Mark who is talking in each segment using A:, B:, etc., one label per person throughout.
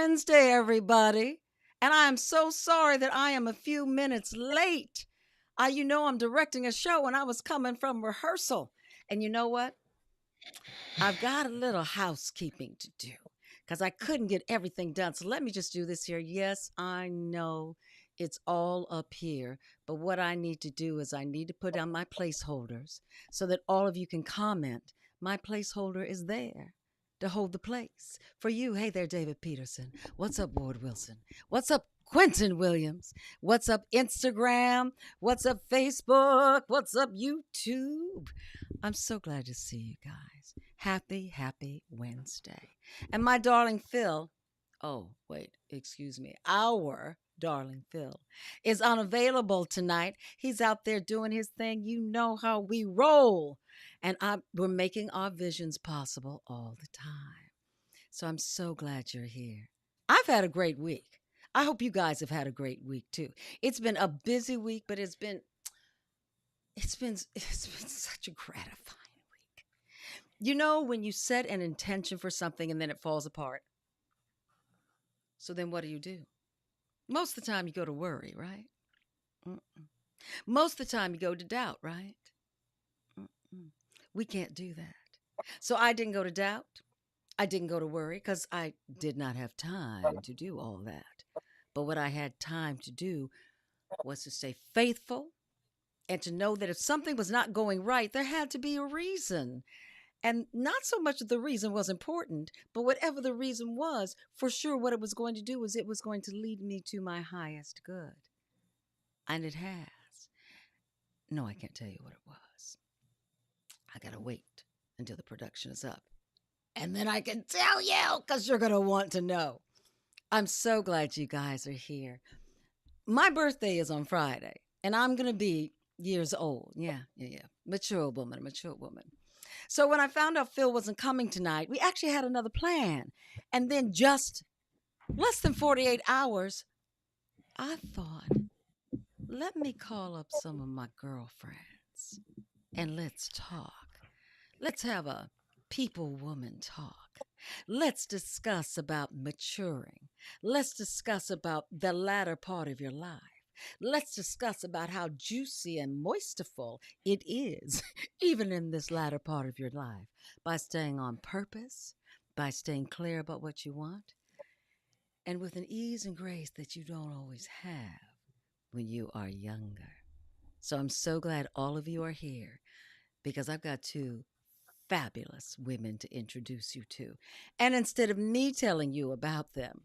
A: Wednesday, everybody. And I am so sorry that I am a few minutes late. I'm directing a show and I was coming from rehearsal. And you know what? I've got a little housekeeping to do because I couldn't get everything done. So let me just do this here. Yes, I know it's all up here. But what I need to do is I need to put down my placeholders so that all of you can comment. My placeholder is there to hold the place for you. Hey there, David Peterson. What's up, Ward Wilson? What's up, Quentin Williams? What's up, Instagram? What's up, Facebook? What's up, YouTube? I'm so glad to see you guys. Happy Wednesday. And my darling Phil, our darling Phil is unavailable tonight. He's out there doing his thing. You know how we roll. And we're making our visions possible all the time. So I'm so glad you're here. I've had a great week. I hope you guys have had a great week too. It's been a busy week, but it's been such a gratifying week. You know, when you set an intention for something and then it falls apart. So then what do? Most of the time you go to worry, right? Mm-mm. Most of the time you go to doubt, right? Mm-mm. We can't do that. So I didn't go to doubt. I didn't go to worry because I did not have time to do all that. But what I had time to do was to stay faithful and to know that if something was not going right, there had to be a reason. And not so much that the reason was important, but whatever the reason was, for sure what it was going to do was it was going to lead me to my highest good. And it has. No, I can't tell you what it was. I got to wait until the production is up. And then I can tell you because you're going to want to know. I'm so glad you guys are here. My birthday is on Friday, and I'm going to be years old. Yeah. Mature woman. So when I found out Phil wasn't coming tonight, we actually had another plan. And then just less than 48 hours, I thought, let me call up some of my girlfriends and let's talk. Let's have a people-woman talk. Let's discuss about maturing. Let's discuss about the latter part of your life. Let's discuss about how juicy and moisterful it is, even in this latter part of your life, by staying on purpose, by staying clear about what you want, and with an ease and grace that you don't always have when you are younger. So I'm so glad all of you are here because I've got two fabulous women to introduce you to. And instead of me telling you about them,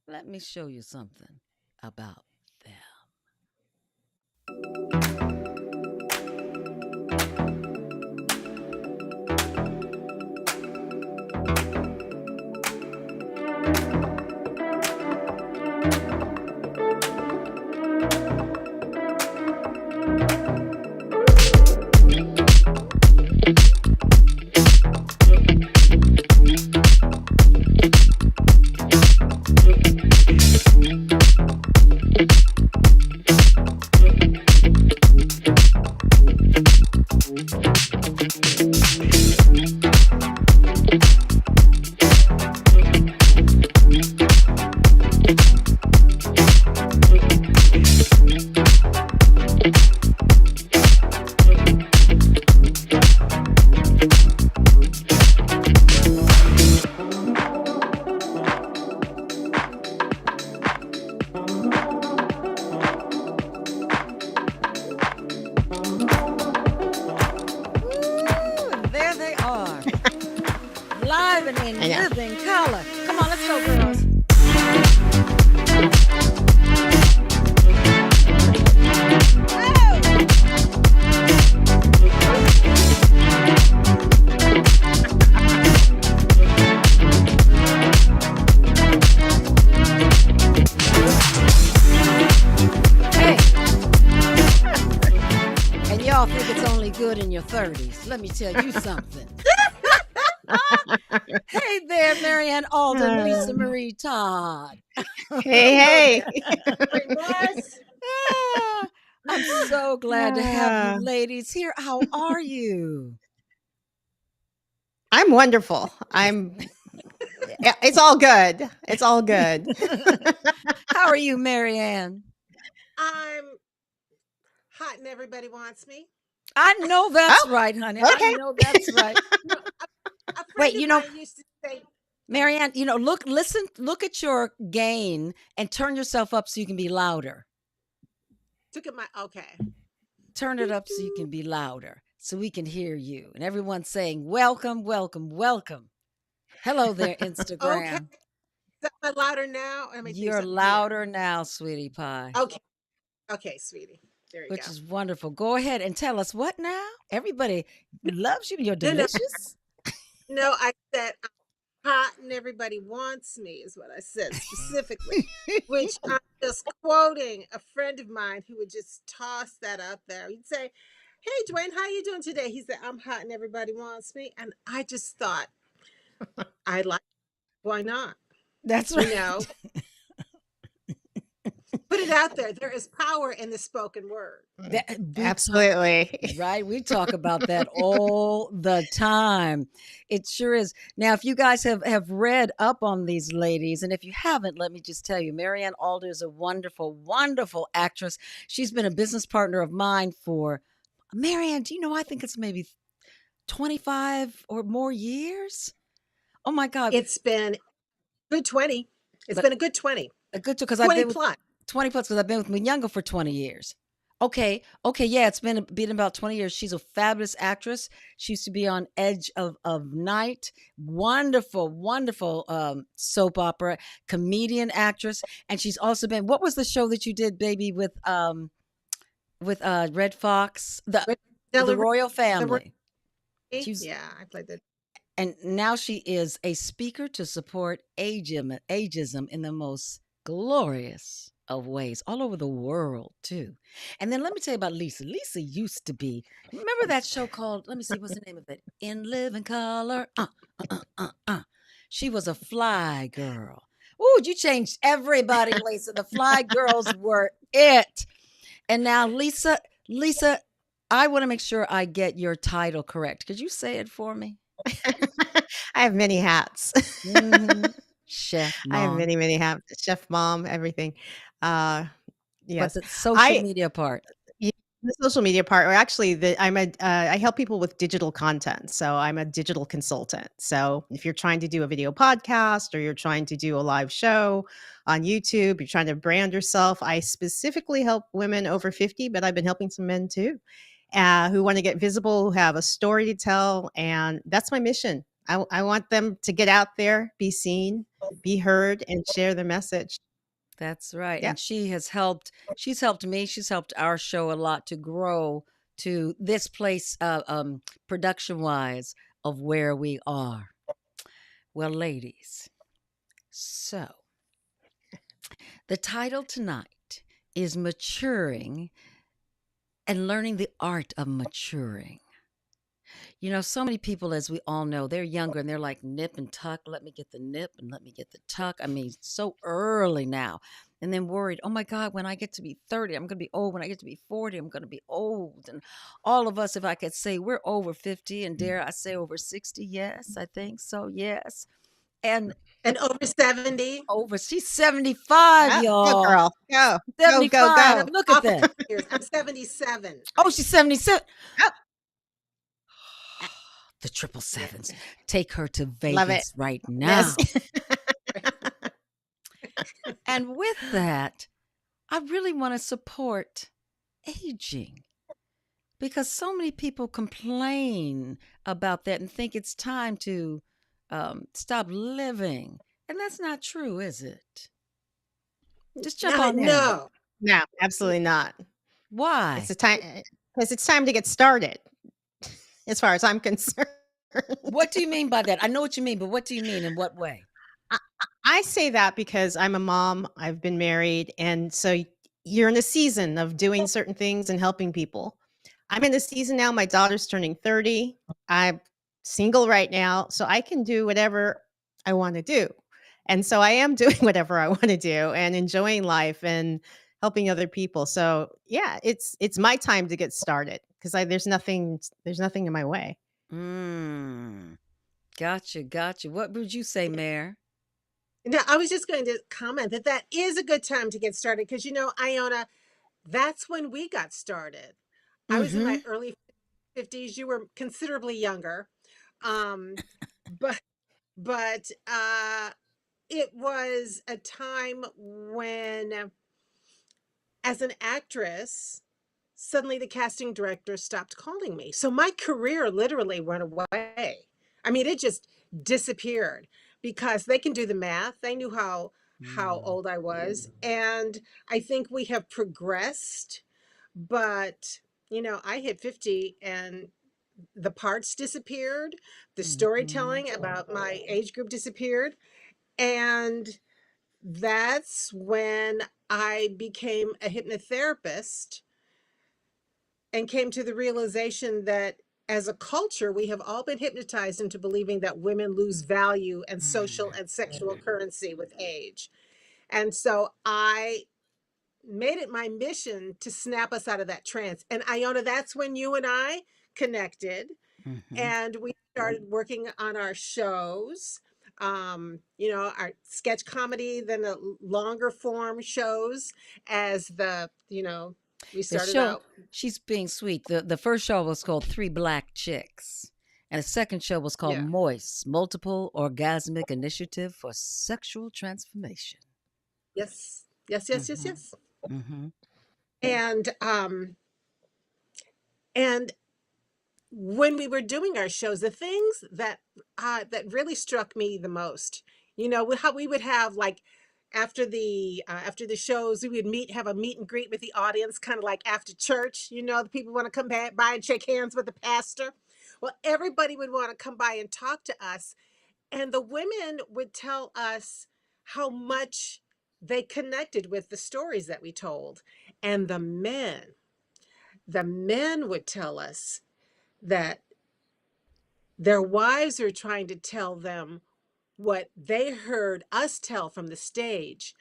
A: let me show you something about them. Living color. Come on, let's go, girls. Hey. And y'all think it's only good in your 30s. Let me tell you something. Hey there, Marianne Alden, Lisa Marie Todd.
B: Hey.
A: I'm so glad to have you ladies here. How are you?
B: I'm wonderful. I'm Yeah, it's all good. It's all good.
A: How are you, Marianne?
C: I'm hot and everybody wants me.
A: I know that's
B: Oh,
A: right, honey. I
B: okay.
A: know that's right.
C: You know, a
A: Wait,
C: friend of mine used to say, go ahead.
A: Marianne, look at your gain and turn yourself up so you can be louder.
C: Took it my, okay.
A: Turn it up so you can be louder, so we can hear you. And everyone's saying, welcome, welcome, welcome. Hello there,
C: Okay.
A: Instagram.
C: Is that louder now? Let me do
A: You're
C: something here.
A: louder now, sweetie pie,
C: Okay. Okay, sweetie. There you
A: which
C: go.
A: is wonderful. Go ahead and tell us what now? Everybody loves you. You're
C: No, no,
A: delicious.
C: no. I said I'm hot and everybody wants me is what I said specifically, which I'm just quoting a friend of mine who would just toss that out there. He'd say, "Hey, Dwayne, how you doing today?" He said, "I'm hot and everybody wants me," and I just thought, I like. Why not?
A: That's
C: You
A: right.
C: know, put it out there. There is power in the spoken word.
B: Absolutely.
A: Right? We talk about that all the time. It sure is. Now, if you guys have read up on these ladies, and if you haven't, let me just tell you, Marianne Alder is a wonderful, wonderful actress. She's been a business partner of mine for Marianne. Do you know? I think it's maybe 25 or more years. Oh my God!
C: It's been good 20. It's
A: But
C: been a good 20.
A: a good because I've
C: 20
A: been with
C: plus.
A: 20 plus because I've been with Munyanga for 20 years. Okay, yeah, it's been about 20 years. She's a fabulous actress. She used to be on Edge of Night. Wonderful, wonderful soap opera comedian actress, and she's also been. What was the show that you did, baby, with Red Fox, the
C: Delivery.
A: Royal Family? She was,
C: Yeah, I played that.
A: and now she is a speaker to support ageism in the most glorious of ways all over the world too. And then let me tell you about Lisa. Lisa used to be, remember that show called, let me see, what's the name of it? In Living Color. She was a fly girl. Ooh, you changed everybody, Lisa. The fly girls were it. And now Lisa, I want to make sure I get your title correct. Could you say it for me?
B: I have many hats.
A: Chef
B: I have
A: mom.
B: many, many hats. Chef, mom, everything. Uh,
A: But
B: yes.
A: the social
B: I
A: media part.
B: Yeah, the social media part, or actually, I help people with digital content. So I'm a digital consultant. So if you're trying to do a video podcast or you're trying to do a live show on YouTube, you're trying to brand yourself, I specifically help women over 50, but I've been helping some men too, who want to get visible, who have a story to tell. And that's my mission. I want them to get out there, be seen, be heard, and share the message.
A: That's right.
B: Yeah.
A: And she's helped me, she's helped our show a lot to grow to this place production wise of where we are. Well, ladies, so the title tonight is Maturing and Learning the Art of Maturing. So many people, as we all know, they're younger and they're like nip and tuck. Let me get the nip and let me get the tuck. I mean, so early now. And then worried, oh my God, when I get to be 30, I'm going to be old. When I get to be 40, I'm going to be old. And all of us, if I could say, we're over 50 and dare I say over 60. Yes, I think so. Yes. And
C: And over 70.
A: she's 75,
B: Go,
A: y'all.
B: girl. Go, go, go,
A: 75.
C: No,
B: go.
A: Look at
C: off
A: that.
C: years. I'm 77.
A: Oh, she's 77.
B: Oh,
A: The triple
C: Yeah.
A: sevens. Take her to
B: love it.
A: Vegas right now.
B: Yes.
A: And with that, I really want to support aging because so many people complain about that and think it's time to stop living. And that's not true, is it? Just jump on in.
C: No.
B: No, absolutely not. It's
A: Why?
B: the time because it's time to get started, as far as I'm concerned.
A: What do you mean by that? I know what you mean, but what do you mean? In what way?
B: I, I say that because I'm a mom. I've been married, and so you're in a season of doing certain things and helping people. I'm in a season now. My daughter's turning 30. I'm single right now, so I can do whatever I want to do. And so I am doing whatever I want to do and enjoying life and helping other people. So yeah, it's my time to get started because there's nothing in my way.
A: Mm. Gotcha, gotcha. What would you say, Mayor?
C: Now, I was just going to comment that that is a good time to get started because, Iona, that's when we got started. I was in
A: Mm-hmm.
C: my early 50s. You were considerably younger. Um, but but it was a time when, as an actress, suddenly the casting director stopped calling me. So my career literally went away. I mean, it just disappeared because they can do the math. They knew how
A: Mm.
C: old I was. And I think we have progressed, but I hit 50 and the parts disappeared. The
A: Mm-hmm.
C: storytelling about my age group disappeared. And that's when I became a hypnotherapist and came to the realization that as a culture, we have all been hypnotized into believing that women lose value and social and sexual currency with age. And so I made it my mission to snap us out of that trance. And Iona, that's when you and I connected
A: Mm-hmm.
C: and we started working on our shows. Our sketch comedy, then the longer form shows as we
A: The
C: started
A: show,
C: out.
A: she's being sweet. The first show was called Three Black Chicks. And the second show was called
C: Yeah.
A: Moist, Multiple Orgasmic Initiative for Sexual Transformation.
C: Yes. Yes, yes, yes,
A: Mm-hmm.
C: yes.
A: Mm-hmm.
C: And when we were doing our shows, the things that really struck me the most, how we would have like after the shows, we would have a meet and greet with the audience, kind of like after church. The people want to come by and shake hands with the pastor. Well, everybody would want to come by and talk to us, and the women would tell us how much they connected with the stories that we told, and the men would tell us that their wives are trying to tell them what they heard us tell from the stage.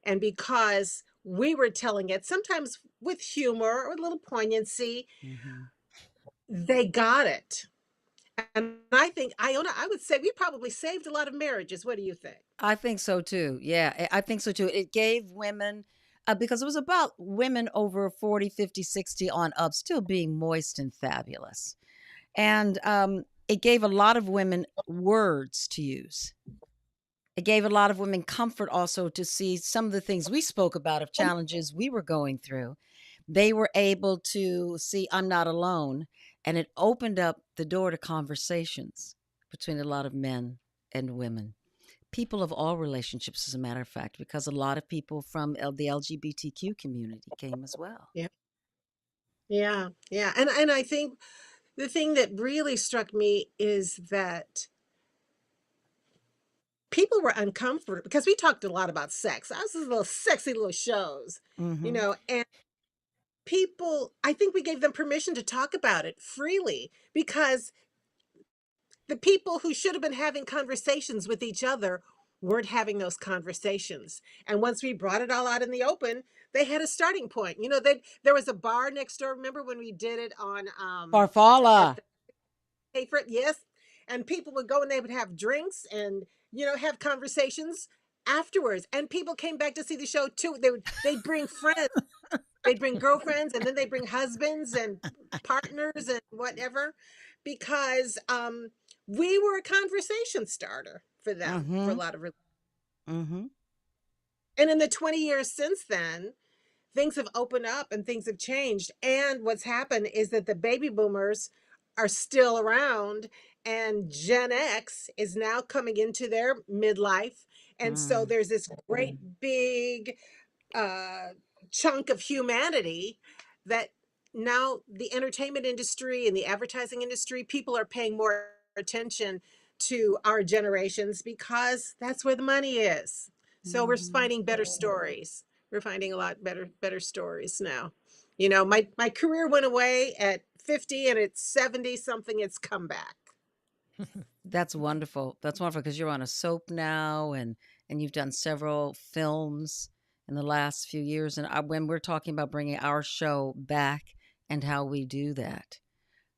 C: And because we were telling it, sometimes with humor or a little poignancy,
A: Mm-hmm.
C: they got it. And I think, Iona, I would say we probably saved a lot of marriages. What do you think?
A: I think so too. Yeah, I think so too. It gave women, because it was about women over 40, 50, 60 on up still being moist and fabulous. And it gave a lot of women words to use. It gave a lot of women comfort also to see some of the things we spoke about of challenges we were going through. They were able to see I'm not alone. And it opened up the door to conversations between a lot of men and women. People of all relationships, as a matter of fact, because a lot of people from the LGBTQ community came as well.
C: Yeah. Yeah. Yeah. And I think the thing that really struck me is that people were uncomfortable because we talked a lot about sex. I was these little sexy little shows,
A: Mm-hmm.
C: and people, I think we gave them permission to talk about it freely because the people who should have been having conversations with each other weren't having those conversations. And once we brought it all out in the open, they had a starting point. There was a bar next door. Remember when we did it on at
A: Farfalla.
C: the Hayford? Yes. And people would go and they would have drinks and have conversations afterwards. And people came back to see the show too. They'd bring friends, they'd bring girlfriends, and then they'd bring husbands and partners and whatever, because we were a conversation starter for them for a
A: Mm-hmm.
C: lot of.
A: Mm-hmm.
C: And in the 20 years since then, things have opened up and things have changed. And what's happened is that the baby boomers are still around, and Gen X is now coming into their midlife. And so
A: Mm.
C: there's this great big uh, chunk of humanity that now the entertainment industry and the advertising industry, people are paying more attention to our generations because that's where the money is. So we're
A: Mm-hmm.
C: finding better stories. We're finding a lot better stories now. My career went away at 50 and at 70 something it's come back.
A: That's wonderful. That's wonderful because you're on a soap now, and you've done several films in the last few years. And when we're talking about bringing our show back and how we do that,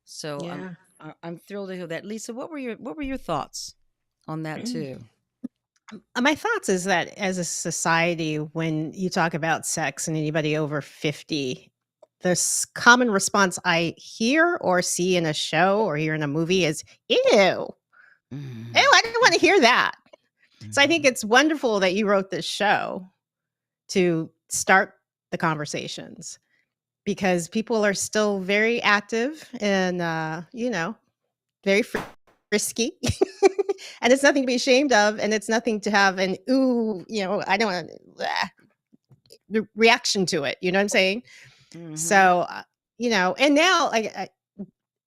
A: so
C: Yeah.
A: I'm thrilled to hear that. Lisa, what were your thoughts on that too?
B: My thoughts is that as a society, when you talk about sex and anybody over 50, the common response I hear or see in a show or hear in a movie is, ew, ew,
A: Mm,
B: I don't want to hear that. So I think
A: mhm.
B: it's wonderful that you wrote this show to start the conversations because people are still very active and, very frisky. And it's nothing to be ashamed of. And it's nothing to have an, ooh, I don't want reaction to it. You know what I'm saying?
A: Mhm.
B: So, and now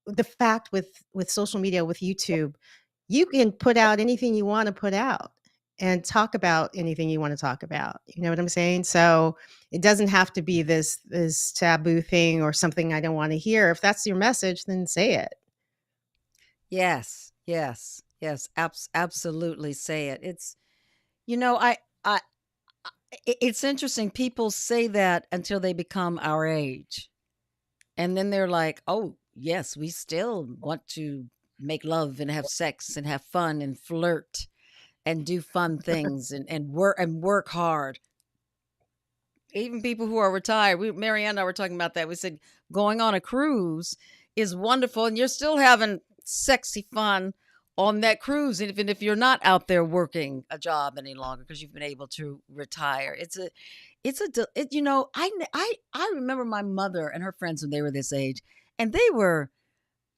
B: the fact with social media, with YouTube, you can put out anything you want to put out and talk about anything you want to talk about. You know what I'm saying? So it doesn't have to be this taboo thing or something I don't want to hear. If that's your message, then say it.
A: Yes, yes, yes, absolutely say it. You know, I it's interesting. People say that until they become our age. And then they're like, "Oh, yes, we still want to make love and have sex and have fun and flirt and do fun things and work hard." Even people who are retired, Marianne and I were talking about that. We said going on a cruise is wonderful, and you're still having sexy fun on that cruise, even if you're not out there working a job any longer because you've been able to retire. I remember my mother and her friends when they were this age, and they were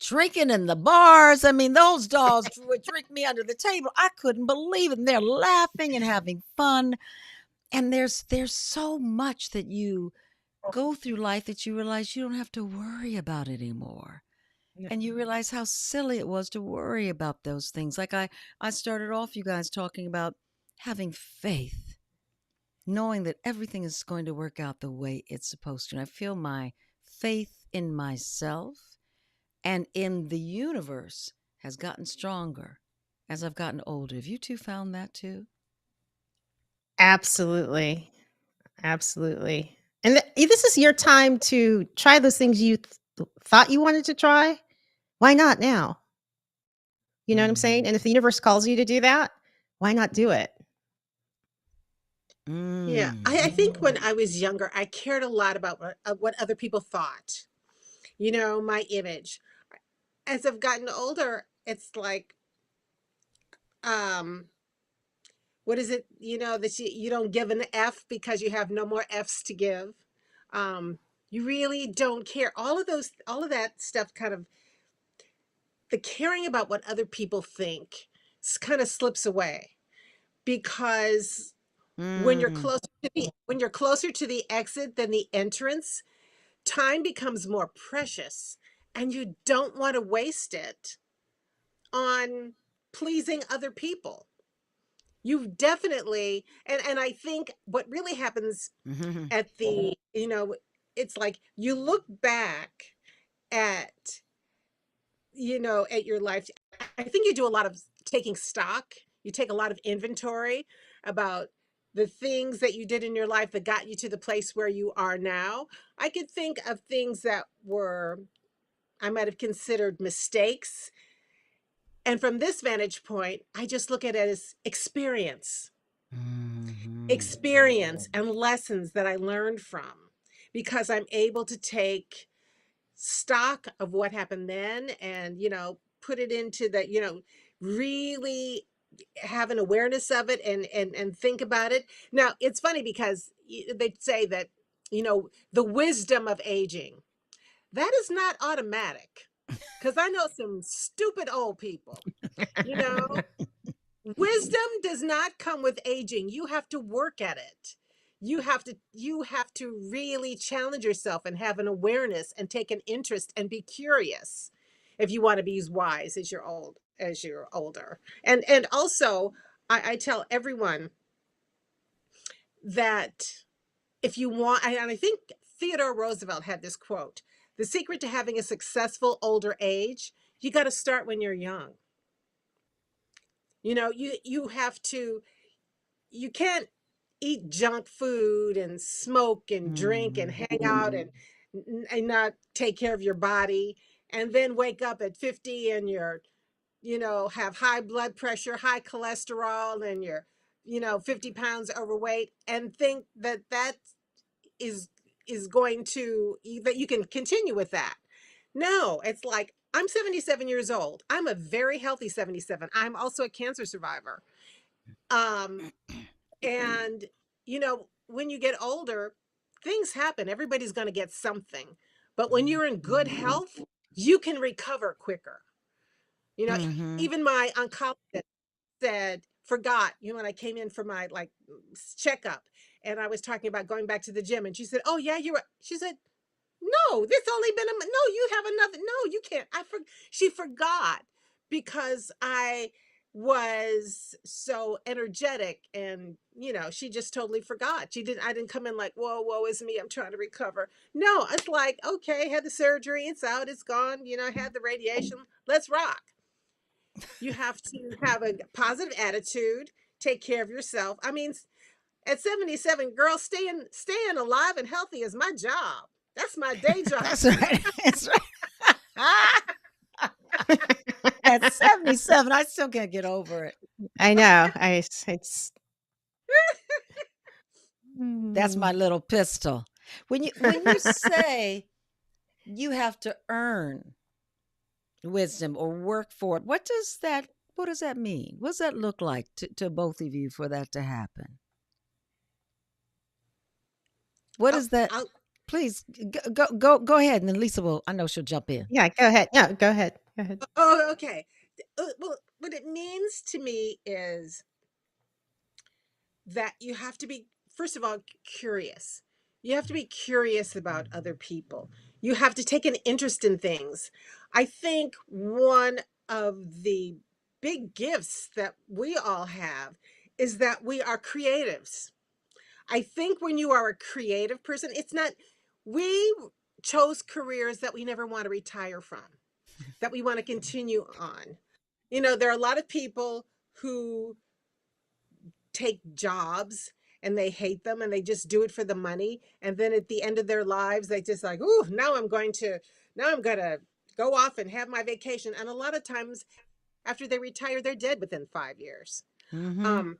A: drinking in the bars. I mean, those dolls would drink me under the table. I couldn't believe it. And they're laughing and having fun. And there's so much that you go through life that you realize you don't have to worry about it anymore.
B: Yeah.
A: And you realize how silly it was to worry about those things. Like I started off you guys talking about having faith, knowing that everything is going to work out the way it's supposed to. And I feel my faith in myself and in the universe has gotten stronger as I've gotten older. Have you two found that too?
B: Absolutely. Absolutely. And this is your time to try those things you thought you wanted to try. Why not now? You know what I'm saying?
A: Mm-hmm.
B: And if the universe calls you to do that, why not do it?
C: Yeah,
A: Mm.
C: I think when I was younger, I cared a lot about what other people thought, my image. As I've gotten older, it's like, um, what is it, that you don't give an F because you have no more Fs to give. You really don't care. All of that stuff kind of, the caring about what other people think kind of slips away because
A: Mm.
C: when you're closer to the exit than the entrance, time becomes more precious and you don't want to waste it on pleasing other people. You definitely, and I think what really happens
A: Mhm.
C: at it's like you look back at, at your life. I think you do a lot of taking stock. You take a lot of inventory about the things that you did in your life that got you to the place where you are now. I could think of things that were I might have considered mistakes. And from this vantage point, I just look at it as
A: Mhm.
C: experience and lessons that I learned from because I'm able to take stock of what happened then and, put it into the, really have an awareness of it and think about it. Now, it's funny because they say that, the wisdom of aging, that is not automatic because I know some stupid old people, you know. Wisdom does not come with aging. You have to work at it. You have to really challenge yourself and have an awareness and take an interest and be curious if you want to be as wise as you're older. And also I tell everyone that if you want, and I think Theodore Roosevelt had this quote, the secret to having a successful older age, you got to start when you're young. You have to, you can't eat junk food and smoke and drink and
A: Mhm.
C: hang out and not take care of your body. and then wake up at 50 and you're, have high blood pressure, high cholesterol, and you're, 50 pounds overweight, and think that is going to that you can continue with that. No, it's like I'm 77 years old. I'm a very healthy 77. I'm also a cancer survivor. Um and when you get older, things happen. Everybody's going to get something. But when you're in good health, you can recover quicker. You know,
A: Mm-hmm.
C: even my oncologist forgot, when I came in for my checkup, and I was talking about going back to the gym, and she said, "Oh yeah, you're right." She said, "No, this only been no, you have another. No, you can't." She forgot because I was so energetic, and she just totally forgot. I didn't come in like, "Whoa, woe is me, I'm trying to recover." No, it's like, okay, had the surgery, it's out, it's gone, had the radiation, let's rock. You have to have a positive attitude, take care of yourself. I mean, at 77, girl, staying alive and healthy is my job. That's my day job.
A: That's right. That's right. At 77, I still can't get over it.
B: I know. It's
A: That's my
B: Mm.
A: little pistol. When you say you have to earn wisdom or work for it, what does that mean? What does that look like to both of you for that to happen? What
C: Oh,
A: is that?
C: I'll,
A: Please go ahead, and then Lisa I know she'll jump in.
B: Yeah, go ahead. No, go ahead. Go ahead.
C: oh, okay. Well, what it means to me is that you have to be, first of all, curious. You have to be curious about other people. You have to take an interest in things. I think one of the big gifts that we all have is that we are creatives. I think when you are a creative person, we chose careers that we never want to retire from, that we want to continue on. There are a lot of people who take jobs and they hate them and they just do it for the money. And then at the end of their lives, they just like, "Ooh, now I'm going to go off and have my vacation." And a lot of times after they retire, they're dead within 5 years.
A: Mm-hmm.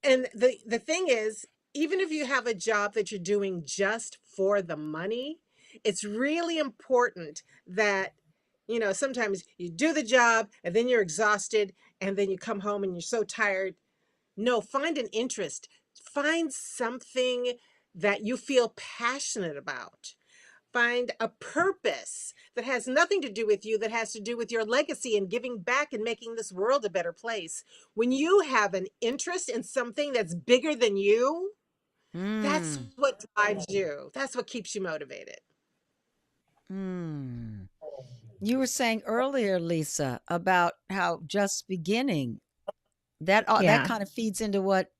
C: And the thing is, even if you have a job that you're doing just for the money, it's really important that, sometimes you do the job and then you're exhausted and then you come home and you're so tired. No, find an interest. Find something that you feel passionate about. Find a purpose that has nothing to do with you, that has to do with your legacy and giving back and making this world a better place. When you have an interest in something that's bigger than you, that's what drives you. That's what keeps you motivated.
A: You were saying earlier, Lisa, about how just beginning, that kind of feeds into what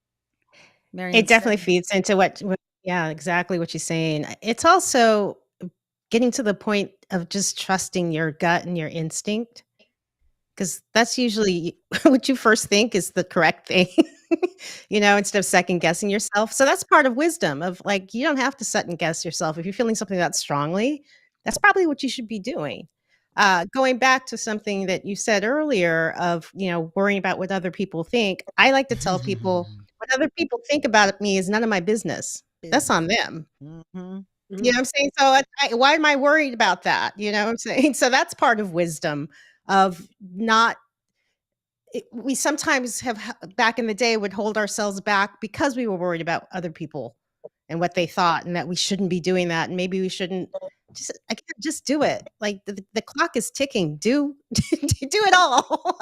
A: Marion
B: It definitely
A: said.
B: feeds into yeah, exactly what you're saying. It's also getting to the point of just trusting your gut and your instinct, because that's usually what you first think is the correct thing, instead of second guessing yourself. So that's part of wisdom of like, you don't have to second guess yourself. If you're feeling something that strongly, that's probably what you should be doing. Going back to something that you said earlier of, worrying about what other people think. I like to tell people what other people think about me is none of my business. That's on them.
A: Mm-hmm.
B: You know what I'm saying? So why am I worried about that? You know what I'm saying? So that's part of wisdom of not we sometimes back in the day would hold ourselves back because we were worried about other people and what they thought, and that we shouldn't be doing that, and maybe we shouldn't just do it. Like the clock is ticking. Do it all.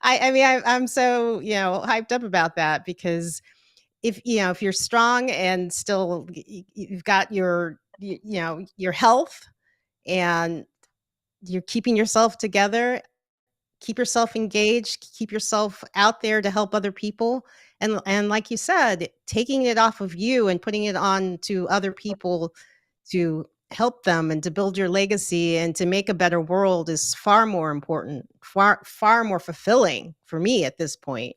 B: I mean, I'm so hyped up about that, because if you're strong and still you've got your your health, and you're keeping yourself together, keep yourself engaged, keep yourself out there to help other people, and like you said, taking it off of you and putting it on to other people to help them and to build your legacy and to make a better world is far more important, far more fulfilling for me at this point.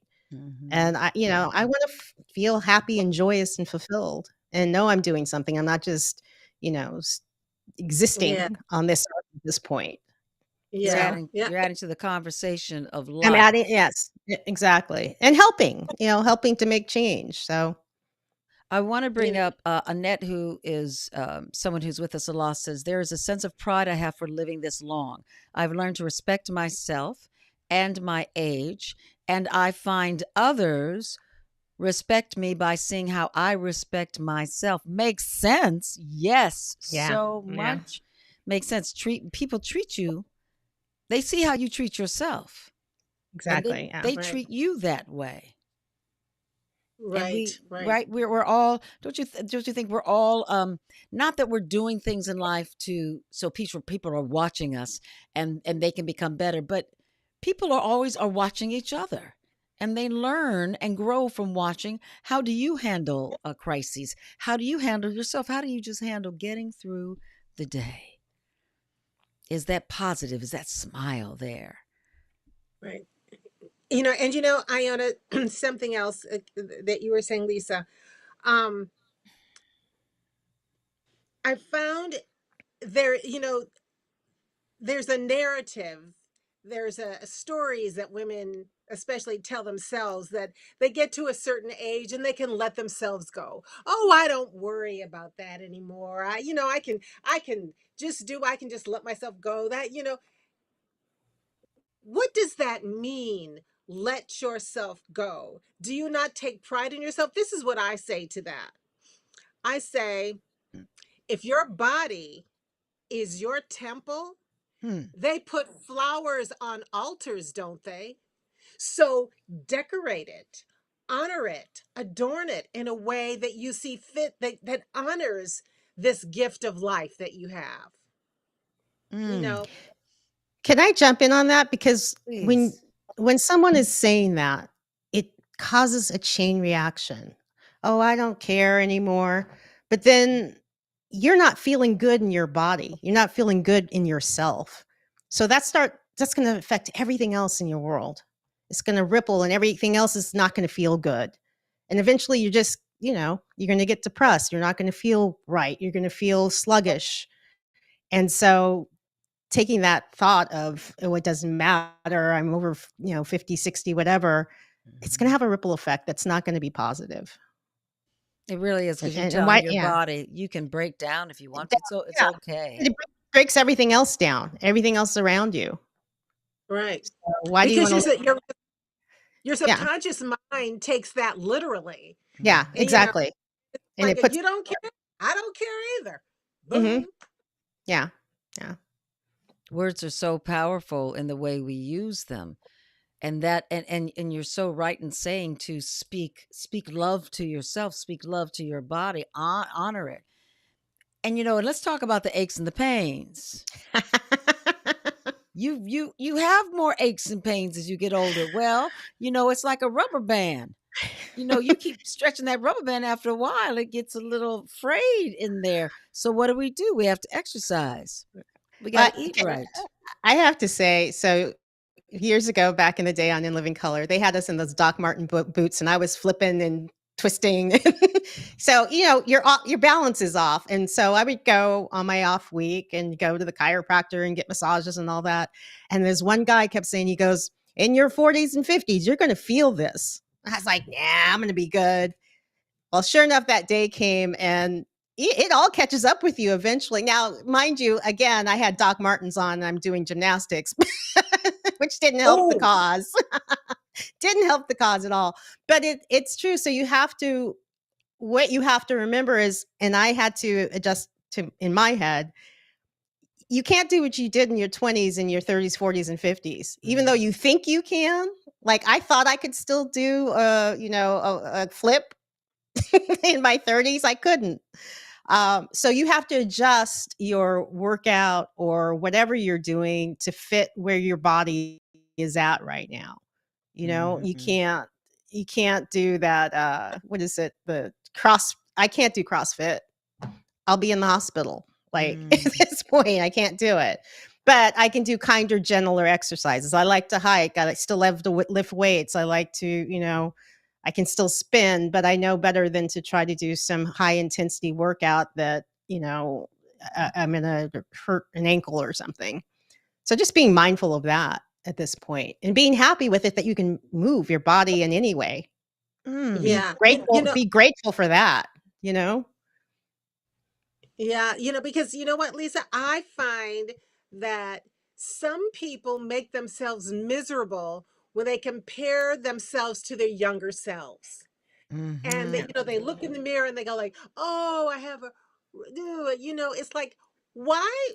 B: And I want to feel happy and joyous and fulfilled, and know I'm doing something. I'm not just, existing
C: Yeah.
B: on this this point.
A: You're
B: So
C: Yeah.
A: adding
C: Yeah.
A: you're adding to the conversation of
B: I'm
A: life.
B: adding, yes, exactly. And helping, helping to make change. So
A: I want to
C: You
A: bring
C: know,
A: up Annette, who is someone who's with us a lot, says, there is a sense of pride I have for living this long. I've learned to respect myself and my age, and I find others respect me by seeing how I respect myself. Makes sense. Yes,
B: yeah,
A: so
B: yeah,
A: much makes sense. People treat you, they see how you treat yourself, and
B: exactly. Yeah.
A: they
C: right.
A: treat you that way. And
C: Right. Right.
A: right, we're all, don't you think we're all, not that we're doing things in life to so people are watching us and they can become better, but people are watching each other, and they learn and grow from watching. How do you handle a crises? How do you handle yourself? How do you just handle getting through the day? Is that positive? Is that smile there?
C: Right. And Iona, something else that you were saying, Lisa. Um, I found there, there's a narrative, there's stories that women especially tell themselves, that they get to a certain age and they can let themselves go. Oh, I don't worry about that anymore. I can just let myself go. What does that mean? Let yourself go. Do you not take pride in yourself? This is what I say to that. I say, if your body is your temple,
A: Hmm.
C: they put flowers on altars, don't they? So decorate it, honor it, adorn it in a way that you see fit, that honors this gift of life that you have. You
A: Mm.
C: know,
B: Can I jump in on that? Because when
A: Please.
B: when someone is saying that, it causes a chain reaction. Oh, I don't care anymore. But then you're not feeling good in your body. You're not feeling good in yourself. So that's going to affect everything else in your world. It's going to ripple and everything else is not going to feel good. And eventually you're just, you're going to get depressed. You're not going to feel right. You're going to feel sluggish. And so taking that thought of, oh, it doesn't matter, I'm over 50, 60, whatever, it's going to
A: Mhm.
B: have a ripple effect that's not going to be positive.
A: It really is, because you're
B: And
A: telling
B: why?
A: your
B: Yeah.
A: body you can break down if you want to.
B: That-
A: It's
B: yeah,
A: okay.
B: it breaks everything else down, everything else around you.
C: right.
B: So why do you
C: Because
B: want to?
C: your
B: Yeah,
C: subconscious mind takes that literally.
B: yeah,
A: Mhm.
C: And
B: exactly. And
C: like
B: it puts.
C: you don't care, I don't care either.
B: Hmm.
C: Boom.
B: Yeah, yeah,
A: Words are so powerful in the way we use them. And that and you're so right in saying to speak love to yourself, speak love to your body, honor it. And let's talk about the aches and the pains. You have more aches and pains as you get older. Well, it's like a rubber band. You keep stretching that rubber band, after a while it gets a little frayed in there. So what do? We have to exercise. We got to eat
B: Okay,
A: right.
B: I have to say, so years ago, back in the day on In Living Color, they had us in those Doc Martin boots, and I was flipping and twisting. So your balance is off, and so I would go on my off week and go to the chiropractor and get massages and all that. And there's one guy kept saying, he goes, "In your 40s and 50s, you're going to feel this." I was like, "Nah, I'm going to be good." Well, sure enough, that day came, and it all catches up with you eventually. Now, mind you, again, I had Doc Martens on and I'm doing gymnastics, which didn't help the
C: Oh,
B: cause. Didn't help the cause at all. But it's true. So what you have to remember is, and I had to adjust to in my head, you can't do what you did in your 20s and your 30s, 40s, and 50s, even though
A: Mhm.
B: you think you can. Like I thought I could still do a flip in my 30s. I couldn't. So you have to adjust your workout or whatever you're doing to fit where your body is at right now. You
A: Mhm.
B: can't do that. What is it? I can't do CrossFit. I'll be in the hospital. Like at
A: Mm.
B: this point, I can't do it. But I can do kinder, gentler exercises. I like to hike. I still love to lift weights. I like to, I can still spin, but I know better than to try to do some high intensity workout that, I'm gonna hurt an ankle or something. So just being mindful of that at this point and being happy with it that you can move your body in any way. Be
C: Yeah.
B: grateful. Be grateful for that. You know.
C: Yeah, because you know what, Lisa, I find that some people make themselves miserable when they compare themselves to their younger selves. And
A: Mm-hmm.
C: they look in the mirror and they go like, "Oh, I have a," it's like, why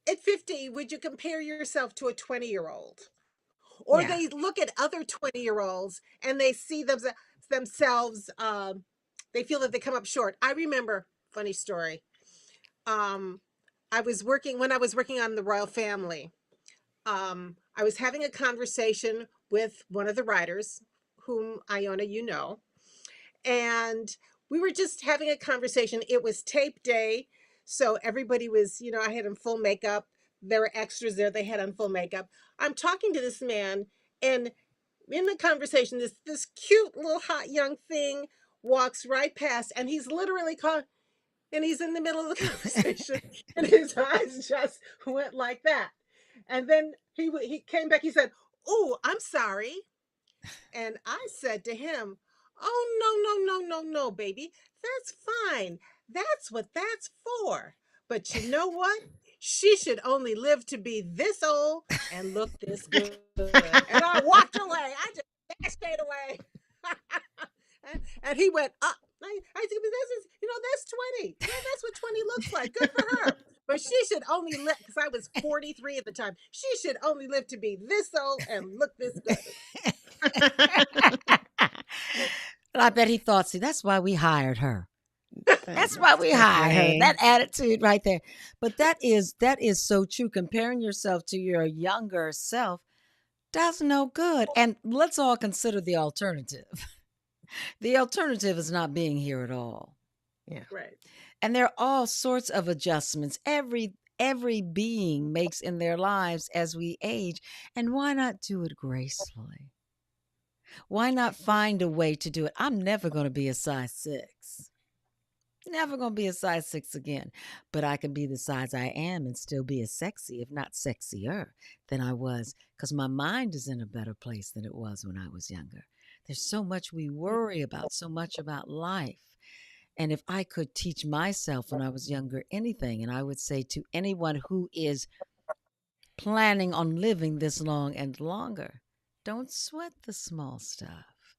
C: at 50 would you compare yourself to a 20-year-old? Or
A: Yeah.
C: they look at other 20-year-olds and they see themselves, they feel that they come up short. I remember, funny story. Um, when I was working on the royal family. I was having a conversation with one of the writers, whom Iona, and we were just having a conversation. It was tape day, so everybody was, I had on full makeup. There were extras there. They had on full makeup. I'm talking to this man, and in the conversation, this cute little hot young thing walks right past, and he's literally and he's in the middle of the conversation, and his eyes just went like that. And then he came back. He said, "Oh, I'm sorry." And I said to him, "Oh, no, no, no, no, no, baby. That's fine. That's what that's for. But you know what? She should only live to be this old and look this good." And I walked away. I just stayed away. And he went up. I said, "But this is, that's 20. Yeah, that's what 20 looks like. Good for her. But she should only live," because I was 43 at the time. "She should only live to be this old and look this good."
A: I bet he thought, see, that's why we hired her. That's why we hired her. That attitude right there. But that is so true. Comparing yourself to your younger self does no good. And let's all consider the alternative. The alternative is not being here at all.
B: Yeah.
C: Right.
A: And there are all sorts of adjustments every being makes in their lives as we age. And why not do it gracefully? Why not find a way to do it? I'm never going to be a size 6. Never going to be a size 6 again. But I can be the size I am and still be as sexy, if not sexier, than I was, because my mind is in a better place than it was when I was younger. There's so much we worry about, so much about life. And if I could teach myself when I was younger anything, and I would say to anyone who is planning on living this long and longer, don't sweat the small stuff.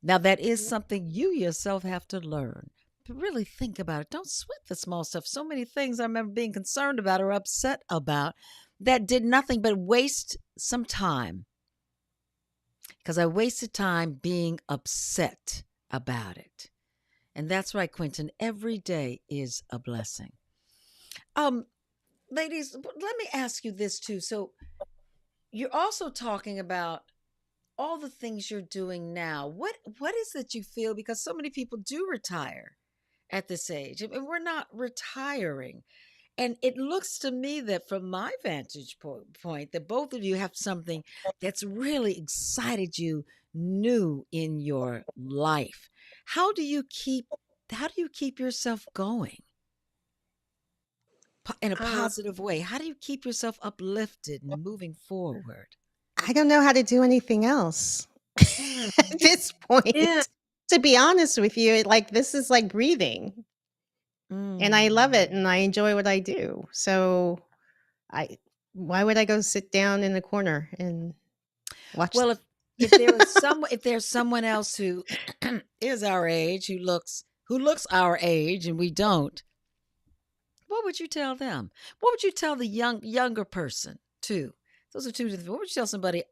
A: Now, that is something you yourself have to learn. But really think about it. Don't sweat the small stuff. So many things I remember being concerned about or upset about that did nothing but waste some time. Because I wasted time being upset about it. And that's right, Quentin. Every day is a blessing. Ladies, let me ask you this too. So you're also talking about all the things you're doing now. What is it you feel? Because so many people do retire at this age, and we're not retiring. And it looks to me that from my vantage point, that both of you have something that's really excited you new in your life. How do you keep yourself going in a positive way? How do you keep yourself uplifted and moving forward?
B: I don't know how to do anything else at this point.
C: Yeah.
B: To be honest with you, this is like breathing. And I love it and I enjoy what I do. So why would I go sit down in the corner and watch?
A: Well, if there's someone else who is our age, who looks our age and we don't, what would you tell them? What would you tell the younger person too? Those are two different. What would you tell somebody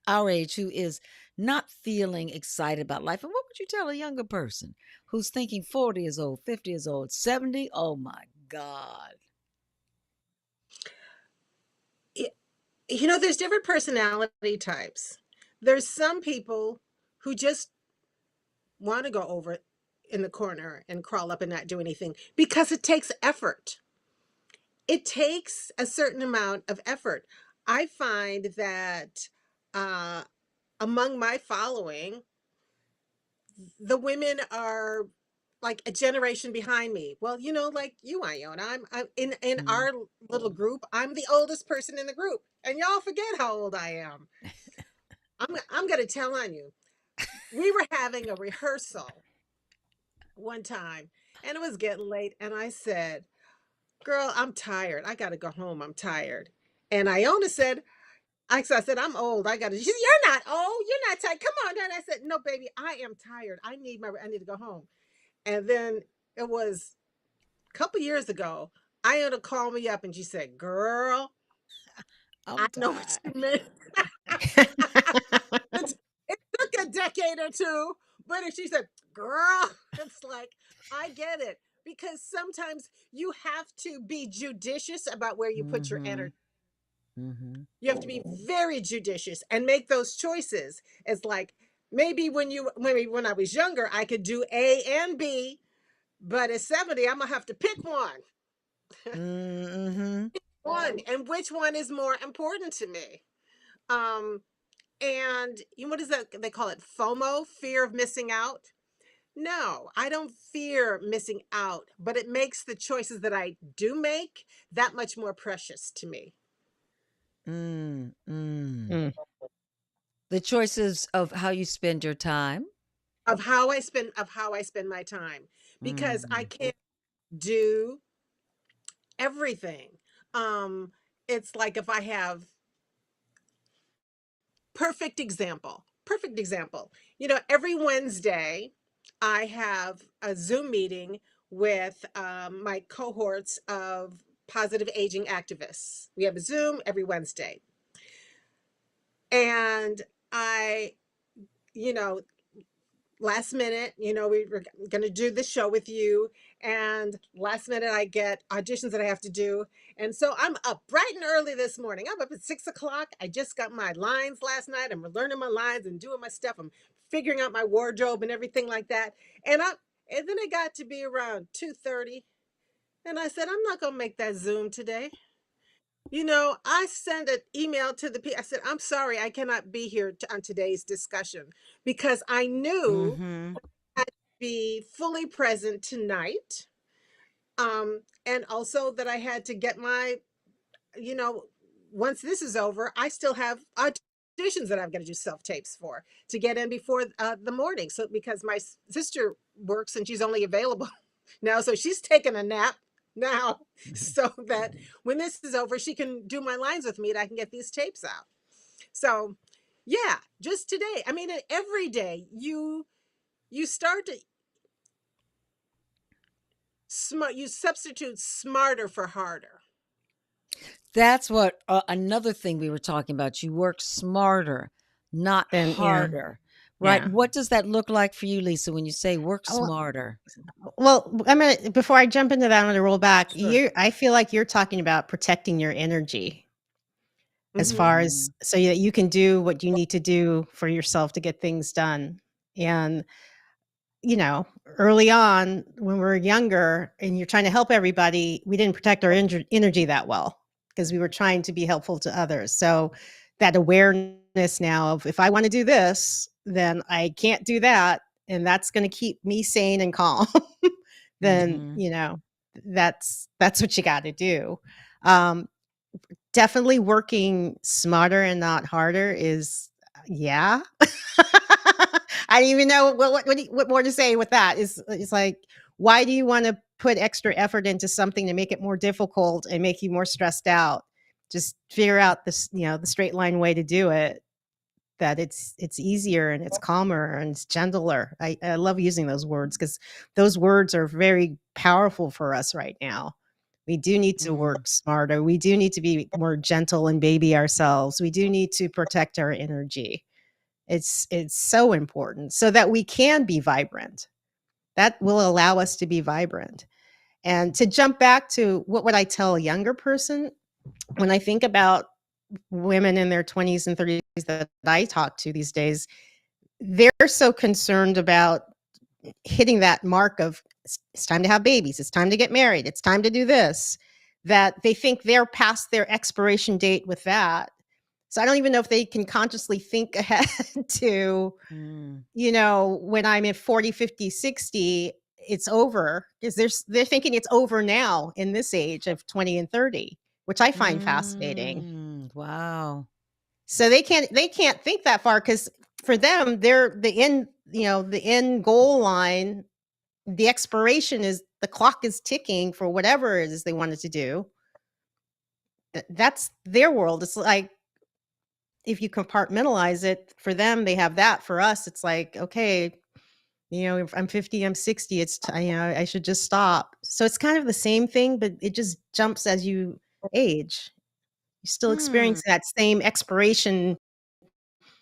A: our age who is not feeling excited about life? And what would you tell a younger person who's thinking 40 years old, 50 years old, 70? Oh my God.
C: There's different personality types. There's some people who just want to go over in the corner and crawl up and not do anything because it takes effort. It takes a certain amount of effort. I find that among my following, the women are like a generation behind me. Well, like you, Iona, I'm in
A: Mm.
C: our little group. I'm the oldest person in the group, and y'all forget how old I am. I'm gonna tell on you. We were having a rehearsal one time, and it was getting late, and I said, "Girl, I'm tired. I gotta go home. I'm tired." And Iona said, I said, "I'm old. I gotta." She said, "You're not old. You're not tired. Come on." And I said, "No, baby, I am tired. I need to go home." And then it was a couple years ago. Iona called me up and she said, "Girl,
A: I'm
C: I know what
A: tired.
C: you meant." It took a decade or two, but she said, "Girl," it's like, I get it. Because sometimes you have to be judicious about where you put your
A: Mm-hmm.
C: energy.
A: Mm-hmm.
C: You have to be very judicious and make those choices. It's like maybe when I was younger, I could do A and B, but at 70, I'm gonna have to pick one.
A: Mm-hmm.
C: One. And which one is more important to me? Um, and what is that? They call it FOMO, fear of missing out. No, I don't fear missing out, but it makes the choices that I do make that much more precious to me.
A: Mm. Mm.
B: Mm,
A: The choices of how you spend your time.
C: Of how I spend my time, because I
A: Mm.
C: can't do everything. Um, it's like if I have perfect example. Every Wednesday I have a Zoom meeting with my cohorts of positive aging activists. We have a Zoom every Wednesday. And I, you know, last minute, we were going to do the show with you. And last minute, I get auditions that I have to do. And so I'm up bright and early this morning. I'm up at 6 o'clock. I just got my lines last night. I'm learning my lines and doing my stuff. I'm figuring out my wardrobe and everything like that. And then it got to be around 2:30. And I said, I'm not going to make that Zoom today. I sent an email to the people. I said, I'm sorry, I cannot be here on today's discussion, because I knew
A: Mm-hmm.
C: I'd be fully present tonight. And also that I had to get you know, once this is over, I still have auditions that I've got to do self tapes for to get in before the morning. So because my sister works and she's only available now, so she's taking a nap now, so that when this is over, she can do my lines with me and I can get these tapes out. So yeah, just today. I mean, every day you start to you substitute smarter for harder.
A: That's what another thing we were talking about. You work smarter, not
B: then yeah,
A: harder. Right?
B: yeah.
A: What does that look like for you, Lisa, when you say work
B: Well,
A: smarter?
B: before I jump into that, I'm gonna roll back.
A: Sure.
B: I feel like you're talking about protecting your energy as
C: Mm-hmm.
B: far as so that you can do what you need to do for yourself to get things done. And early on when we were younger and you're trying to help everybody, we didn't protect our energy that well because we were trying to be helpful to others. So that awareness now of if I want to do this, then I can't do that. And that's going to keep me sane and calm. Then,
A: Mm-hmm.
B: that's what you got to do. Um, Definitely working smarter and not harder is yeah. I don't even know what more to say with that. It's like, why do you want to put extra effort into something to make it more difficult and make you more stressed out? Just figure out the straight line way to do it, that it's easier and it's calmer and it's gentler. I love using those words because those words are very powerful for us right now. We do need to
A: Mm.
B: work smarter. We do need to be more gentle and baby ourselves. We do need to protect our energy. It's so important so that we can be vibrant. That will allow us to be vibrant. And to jump back to what would I tell a younger person when I think about women in their 20s and 30s that I talk to these days, they're so concerned about hitting that mark of it's time to have babies, it's time to get married, it's time to do this, that they think they're past their expiration date with that. So I don't even know if they can consciously think ahead to,
A: Mm.
B: when I'm at 40, 50, 60, it's over because they're thinking it's over now in this age of 20 and 30, which I find fascinating.
A: Wow.
B: So they can't think that far because for them, they're the end goal line, the expiration is the clock is ticking for whatever it is they wanted to do. That's their world. It's like if you compartmentalize it, for them, they have that. For us, it's like, okay, if I'm 50, I'm 60, I should just stop. So it's kind of the same thing, but it just jumps as you age. You still
A: Hmm.
B: experience that same expiration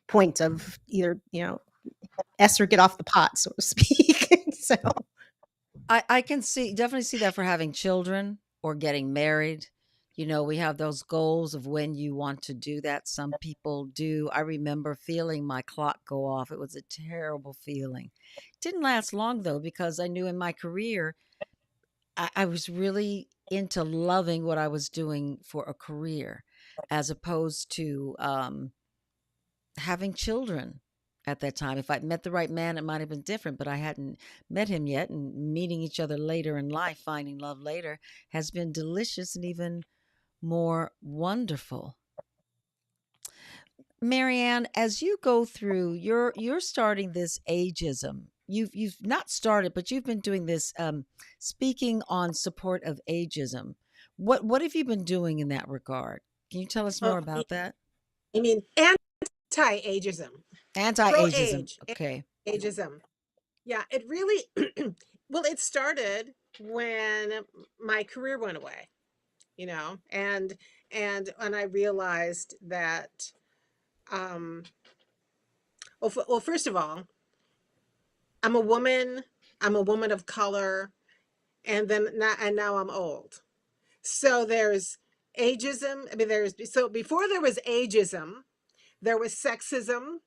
B: point of either, S or get off the pot, so to speak. So
A: I can definitely see that for having children or getting married. We have those goals of when you want to do that. Some people do. I remember feeling my clock go off. It was a terrible feeling. Didn't last long though, because I knew in my career, I was really into loving what I was doing for a career as opposed to having children at that time. If I'd met the right man, it might have been different, but I hadn't met him yet. And meeting each other later in life, finding love later, has been delicious and even more wonderful. Marianne, as you go through, you're starting this ageism. You've not started, but you've been doing this, speaking on support of ageism. What have you been doing in that regard? Can you tell us
C: Oh,
A: more about that?
C: I mean, anti-ageism,
A: Anti-ageism.
C: pro-age,
A: Okay.
C: ageism. Yeah, it really, well, it started when my career went away, and when I realized that, um, well, first of all, I'm a woman, I'm a woman of color, and now I'm old. So there's ageism. I mean, so before there was ageism, there was sexism,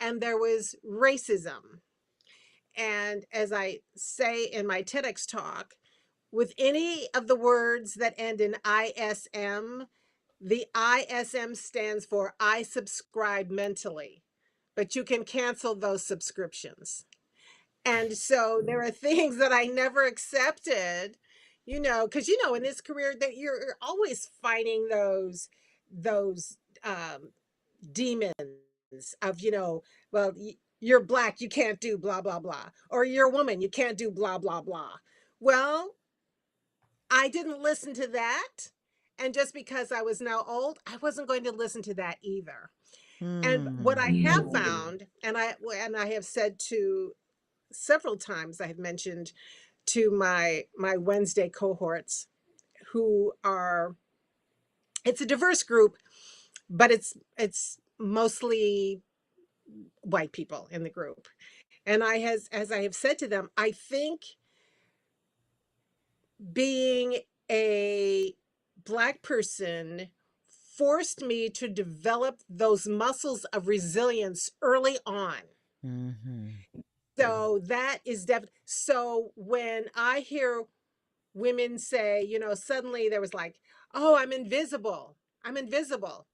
C: and there was racism. And as I say in my TEDx talk, with any of the words that end in ISM, the ISM stands for I subscribe mentally, but you can cancel those subscriptions. And so there are things that I never accepted, because in this career that you're always fighting those demons of, well, you're black, you can't do blah blah blah, or you're a woman, you can't do blah blah blah. Well, I didn't listen to that. And just because I was now old, I wasn't going to listen to that either. And what
A: Hmm.
C: I have found, and I have said to several times, I have mentioned to my Wednesday cohorts, who are, it's a diverse group, but it's mostly white people in the group. And as I have said to them, I think being a black person forced me to develop those muscles of resilience early on.
A: Mhm.
C: So that is definitely, so when I hear women say, suddenly there was like, oh, I'm invisible. I'm invisible.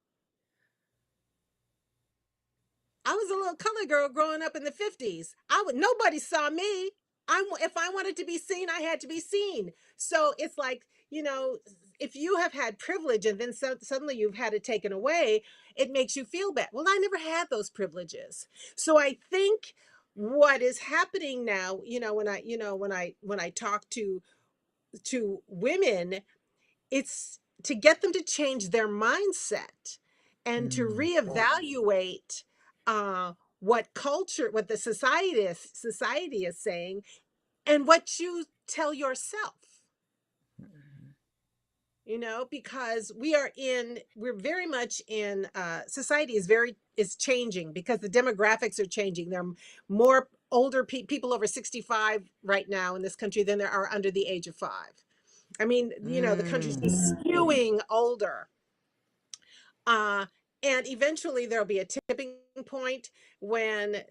C: I was a little color girl growing up in the 50s. Nobody saw me. If I wanted to be seen, I had to be seen. So it's like, if you have had privilege and then suddenly you've had it taken away, it makes you feel bad. Well, I never had those privileges. So I think what is happening now, when I talk to women, it's to get them to change their mindset and to
A: Mm.
C: reevaluate uh, what the society is saying, and what you tell yourself.
A: Mhm.
C: Because we're very much in, society is changing because the demographics are changing. There are more older people over 65 right now in this country than there are under the age of 5. I mean, the country's
A: Mm.
C: skewing older. Uh, and eventually there'll be a tipping point when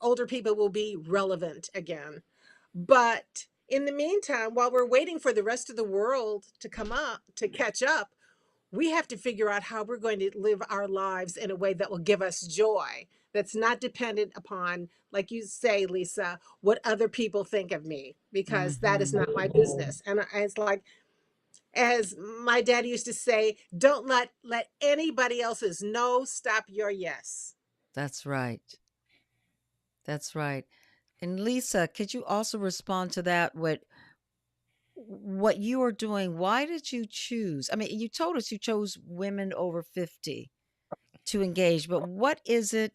C: older people will be relevant again. But in the meantime, while we're waiting for the rest of the world to catch up, we have to figure out how we're going to live our lives in a way that will give us joy, that's not dependent upon, like you say, Lisa, what other people think of me, because that is
A: Mm-hmm.
C: not my business. And it's like, as my dad used to say, don't let anybody else's no stop your yes.
A: That's right. That's right. And Lisa, could you also respond to that? What you are doing? Why did you choose? I mean, you told us you chose women over 50 to engage, but what is it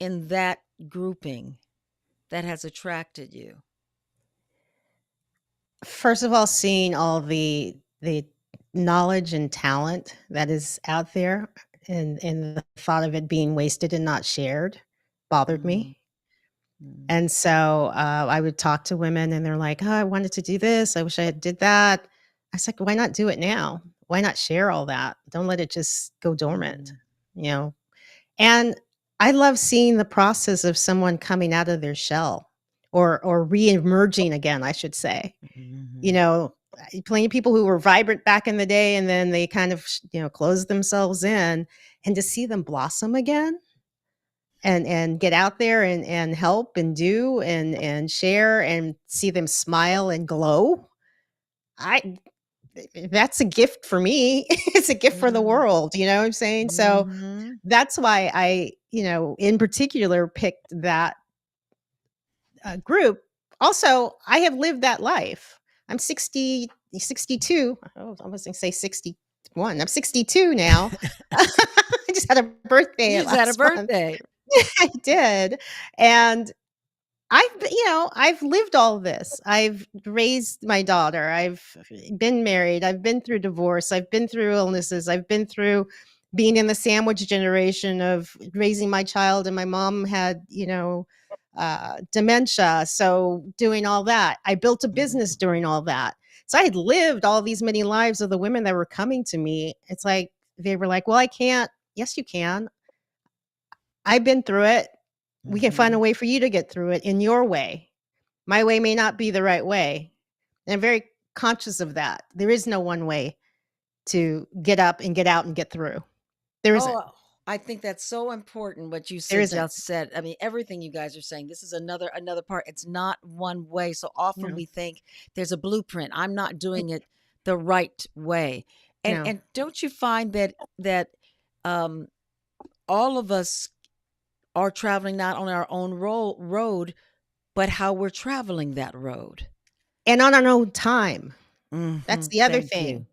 A: in that grouping that has attracted you?
B: First of all, seeing all the knowledge and talent that is out there, and the thought of it being wasted and not shared bothered
A: Mm-hmm.
B: me. And so I would talk to women, and they're like, "Oh, I wanted to do this. I wish I had did that." I was like, "Why not do it now? Why not share all that? Don't let it just go dormant." You know. And I love seeing the process of someone coming out of their shell, or re-emerging again, I should say. You
A: Mm-hmm.
B: know, plenty of people who were vibrant back in the day, and then they kind of, closed themselves in, and to see them blossom again, and get out there and help and do and share, and see them smile and glow. I That's a gift for me. It's a gift for the world, you know what I'm saying? So
A: Mm-hmm.
B: that's why I, in particular picked that group. Also, I have lived that life. I'm 62. Oh, I was going to say 61. I'm 62 now. I just had a birthday
A: You just had a
B: last month.
A: birthday.
B: I did. And I've lived all this. I've raised my daughter. I've been married. I've been through divorce. I've been through illnesses. I've been through being in the sandwich generation of raising my child, and my mom had, dementia. So doing all that, I built a business during all that. So I had lived all these many lives of the women that were coming to me. It's like they were like, "Well, I can't." Yes, you can. I've been through it. We can find a
A: Mm-hmm.
B: way for you to get through it in your way. My way may not be the right way. And I'm very conscious of that. There is no one way to get up and get out and get through. There isn't.
A: Oh, I think that's so important what you
B: There isn't.
A: just said. I mean, everything you guys are saying. This is another part. It's not one way. So often
B: No,
A: we think there's a blueprint. I'm not doing it the right way. And
B: no.
A: and don't you find that um all of us are traveling not on our own road, but how we're traveling that road?
B: And on our own time. That's
A: Mm-hmm.
B: the other
A: Thank
B: thing.
A: you.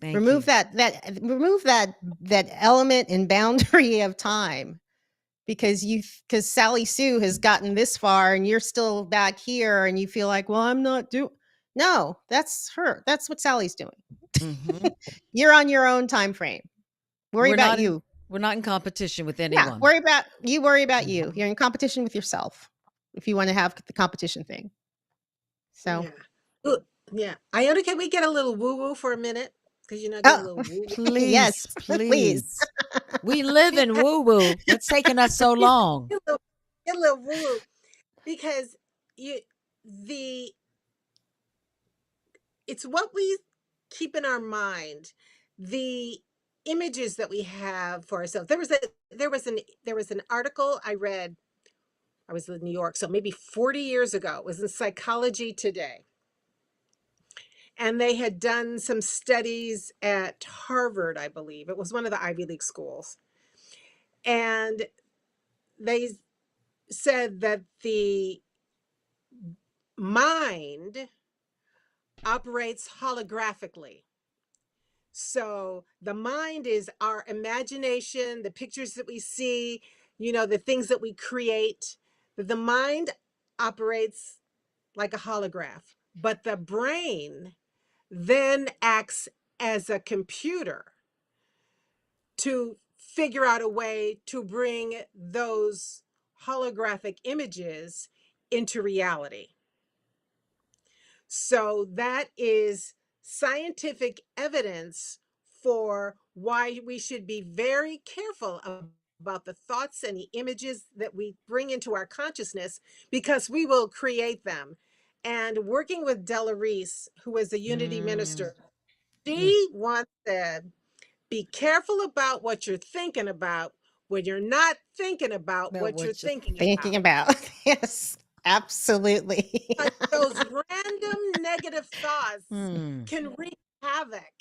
A: Thank
B: Remove
A: you.
B: that element and boundary of time, because Sally Sue has gotten this far and you're still back here, and you feel like, well, I'm not doing. No, that's her. That's what Sally's doing.
A: Mm-hmm.
B: You're on your own time frame. Worry
A: We're
B: about
A: not in
B: you.
A: we're not in competition with
B: Yeah,
A: anyone.
B: worry about you.
A: Mhm.
B: You're in competition with yourself if you want to have the competition thing. So,
C: Yeah. Ooh, yeah. Iona, can we get a little woo woo for a minute? Because get a
B: oh,
C: little woo woo.
B: yes,
A: Please,
B: please.
A: please. We live in woo woo. What's taking us so long?
C: Get a little woo woo. Because you the it's what we keep in our mind, the images that we have for ourselves. There was an article I read. I was in New York, so maybe 40 years ago. It was in Psychology Today. And they had done some studies at Harvard, I believe. It was one of the Ivy League schools. And they said that the mind operates holographically. So the mind is our imagination, the pictures that we see, the things that we create. The mind operates like a holograph, but the brain then acts as a computer to figure out a way to bring those holographic images into reality. So that is scientific evidence for why we should be very careful about the thoughts and the images that we bring into our consciousness, because we will create them. And working with Della Reese, who is a Unity
A: Mm,
C: minister, she once said, be careful about what you're thinking about when you're not thinking about
A: About
C: what you're
A: what you're
C: thinking
B: Thinking
C: about.
B: about. Yes, absolutely.
C: Like those random negative thoughts
A: Hmm.
C: can wreak havoc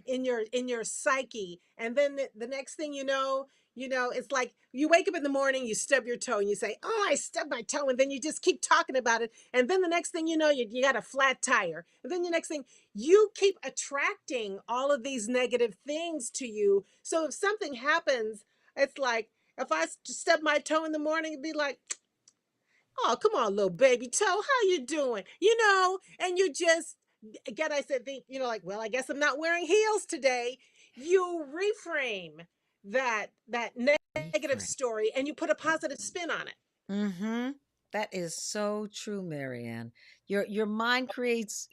C: in your psyche, and then the next thing you know, it's like you wake up in the morning, you stub your toe and you say, oh, I stubbed my toe, and then you just keep talking about it, and then the next thing you know, you got a flat tire, and then the next thing, you keep attracting all of these negative things to you. So if something happens, it's like, if I stub my toe in the morning, it'd be like, oh, come on, little baby toe, how you doing? And you just, again, I said, think, like, well, I guess I'm not wearing heels today. You reframe that negative
A: Reframe.
C: story, and you put a positive spin on it.
A: Mm-hmm. That is so true, Marianne. Your mind creates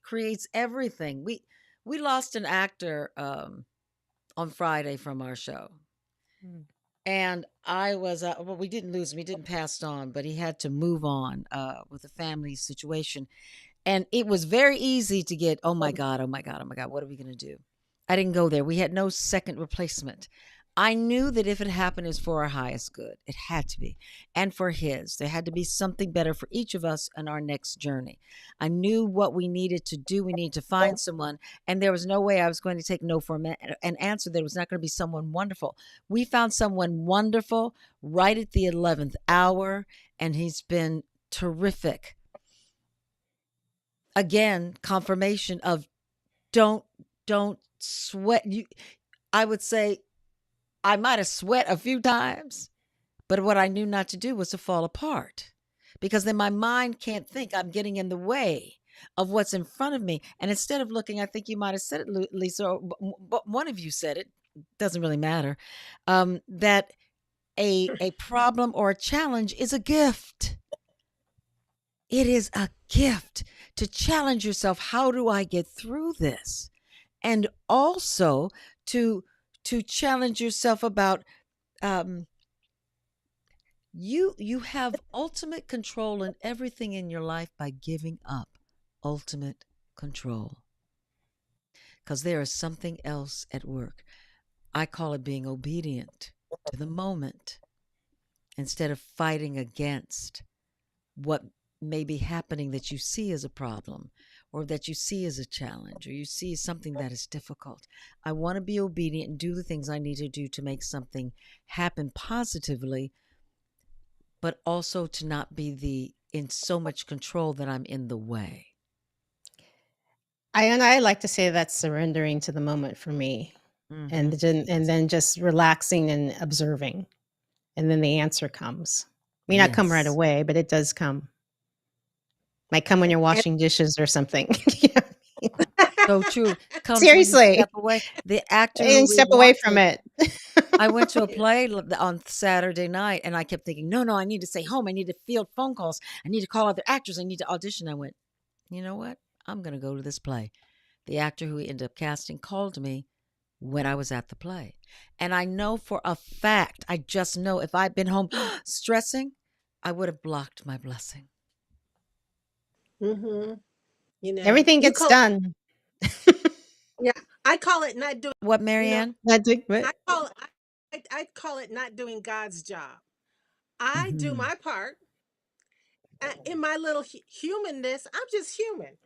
A: everything. We lost an actor on Friday from our show.
B: Mm.
A: And I was, well, we didn't lose him. He didn't pass on, but he had to move on with a family situation. And it was very easy to get, oh my God, oh my God, oh my God, what are we going to do? I didn't go there. We had no second replacement. I knew that if it happened, it was for our highest good. It had to be. And for his. There had to be something better for each of us in our next journey. I knew what we needed to do. We needed to find someone. And there was no way I was going to take no for an answer. There was not going to be someone wonderful. We found someone wonderful right at the 11th hour, and he's been terrific. Again, confirmation of don't sweat. I would say I might have sweat a few times, but what I knew not to do was to fall apart, because then my mind can't think. I'm getting in the way of what's in front of me. And instead of looking, I think you might have said it, Lisa, or one of you said it, doesn't really matter, that a problem or a challenge is a gift. It is a gift to challenge yourself. How do I get through this? And also to challenge yourself about you have ultimate control in everything in your life by giving up ultimate control, because there is something else at work. I call it being obedient to the moment instead of fighting against what may be happening that you see as a problem, or that you see as a challenge, or you see as something that is difficult. I want to be obedient and do the things I need to do to make something happen positively, but also to not be in so much control that I'm in the way.
B: I like to say that's surrendering to the moment for me, and then just relaxing and observing, and then the answer comes. May not come right
A: Yes.
B: away, but it does come. Might come when you're
C: And
B: washing dishes or something.
A: So true. Comes when you
B: Seriously,
A: step away. The actor who
B: and
A: we
B: step away from
A: wanted,
B: it.
A: I went to a play on Saturday night, and I kept thinking, no, I need to stay home. I need to field phone calls. I need to call other actors. I need to audition. I went, you know what? I'm going to go to this play. The actor who we ended up casting called me when I was at the play. And I know for a fact, I just know if I'd been home stressing, I would have blocked my blessing.
B: Everything
C: you
B: gets
C: call
B: done.
C: yeah, I call it not doing,
A: What,
C: you know,
A: Marianne?
B: Not doing
C: I
B: what?
C: call it I call it not doing God's job. I do
A: Mm-hmm.
C: my part. In my little humanness, I'm just human.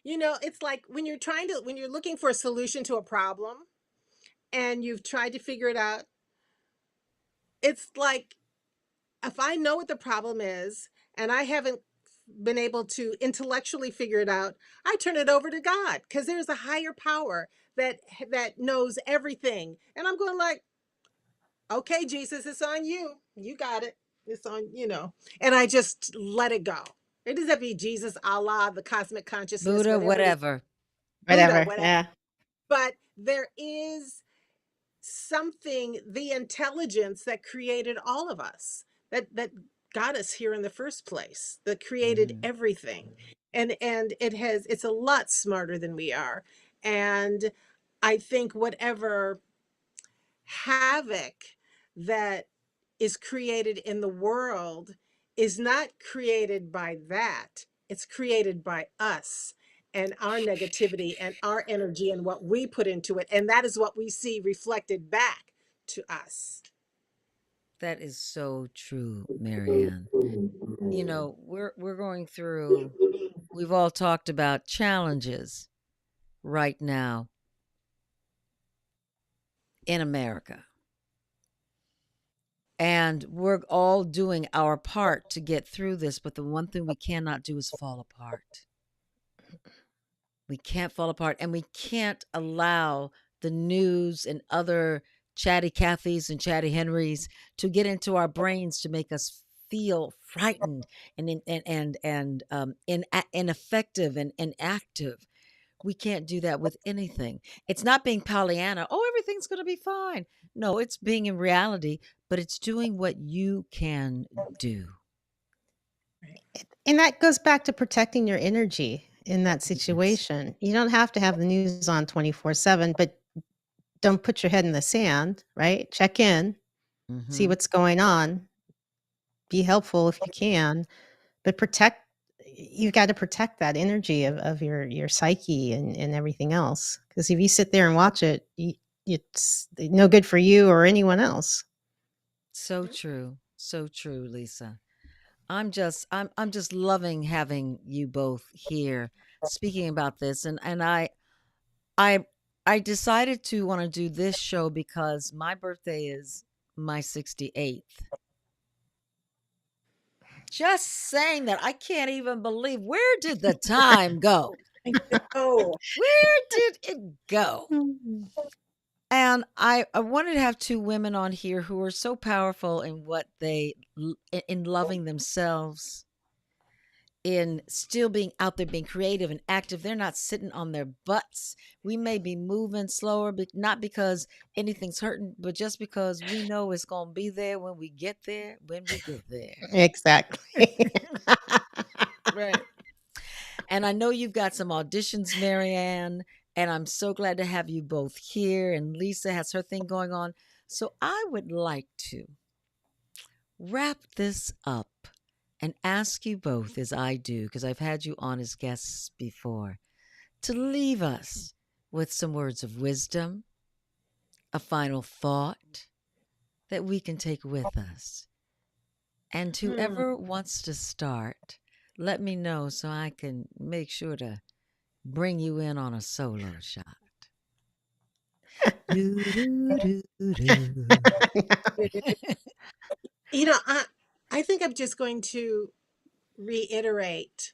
C: It's like when you're looking for a solution to a problem, and you've tried to figure it out. It's like, if I know what the problem is and I haven't been able to intellectually figure it out, I turn it over to God, because there's a higher power that knows everything. And I'm going like, okay, Jesus, it's on you. You got it. It's on. And I just let it go. It doesn't have to be Jesus, Allah, the cosmic consciousness,
A: Buddha,
C: whatever it is,
A: whatever.
C: Buddha,
B: Whatever.
C: whatever.
B: Yeah.
C: But there is something, the intelligence that created all of us, that got us here in the first place, that created
A: Mm.
C: everything. And it's a lot smarter than we are. And I think whatever havoc that is created in the world is not created by that. It's created by us and our negativity and our energy and what we put into it. And that is what we see reflected back to us.
A: That is so true, Marianne. You know, we're going through, we've all talked about challenges right now in America. And we're all doing our part to get through this, but the one thing we cannot do is fall apart. We can't fall apart, and we can't allow the news and other chatty Cathys and chatty Henrys to get into our brains to make us feel frightened and ineffective and inactive. We can't do that with anything. It's not being Pollyanna. Oh, everything's going to be fine. No, it's being in reality, but it's doing what you can do.
B: And that goes back to protecting your energy in that
A: Yes.
B: situation. You don't have to have the news on 24/7, but don't put your head in the sand, right? Check in, see
A: Mhm.
B: what's going on, be helpful if you can, but you've got to protect that energy of your psyche and everything else. Because if you sit there and watch it, it's no good for you or anyone else.
A: So true. So true, Lisa. I'm just loving having you both here speaking about this, and I I decided to want to do this show because my birthday is my 68th. Just saying that, I can't even believe, where did the time go?
C: I know.
A: Where did it go?
B: Mm.
A: And I wanted to have two women on here who are so powerful in what in loving themselves, in still being out there, being creative and active. They're not sitting on their butts. We may be moving slower, but not because anything's hurting, but just because we know it's going to be there when we get there,
B: Exactly.
A: Right. And I know you've got some auditions, Marianne, and I'm so glad to have you both here. And Lisa has her thing going on. So I would like to wrap this up and ask you both, as I do, because I've had you on as guests before, to leave us with some words of wisdom, a final thought that we can take with us. And whoever wants to start, let me know so I can make sure to bring you in on a solo shot. Do, do, do, do.
C: You know, I think I'm just going to reiterate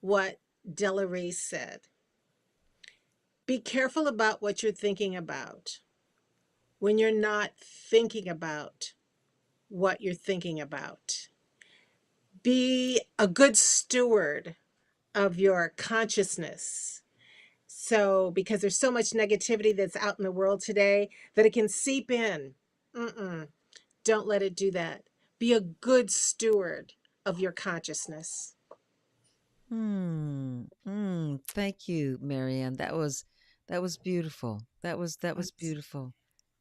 C: what Della Reese said. Be careful about what you're thinking about when you're not thinking about what you're thinking about. Be a good steward of your consciousness. So, because there's so much negativity that's out in the world today that it can seep in. Don't let it do that. Be a good steward of your consciousness.
A: Thank you, Marianne. That was beautiful. That was beautiful.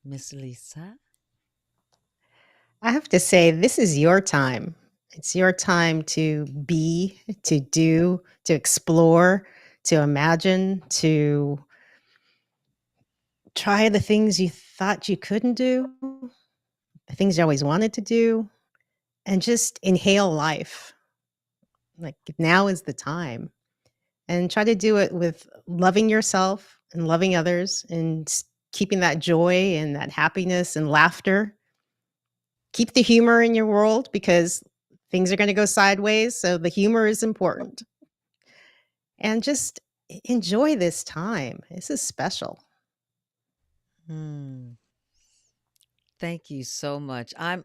A: Miss Lisa.
B: I have to say, this is your time. It's your time to be, to do, to explore, to imagine, to try the things you thought you couldn't do, the things you always wanted to do, and just inhale life. Like now is the time. And try to do it with loving yourself and loving others and keeping that joy and that happiness and laughter. Keep the humor in your world because things are going to go sideways. So the humor is important. And just enjoy this time. This is special.
A: Thank you so much. I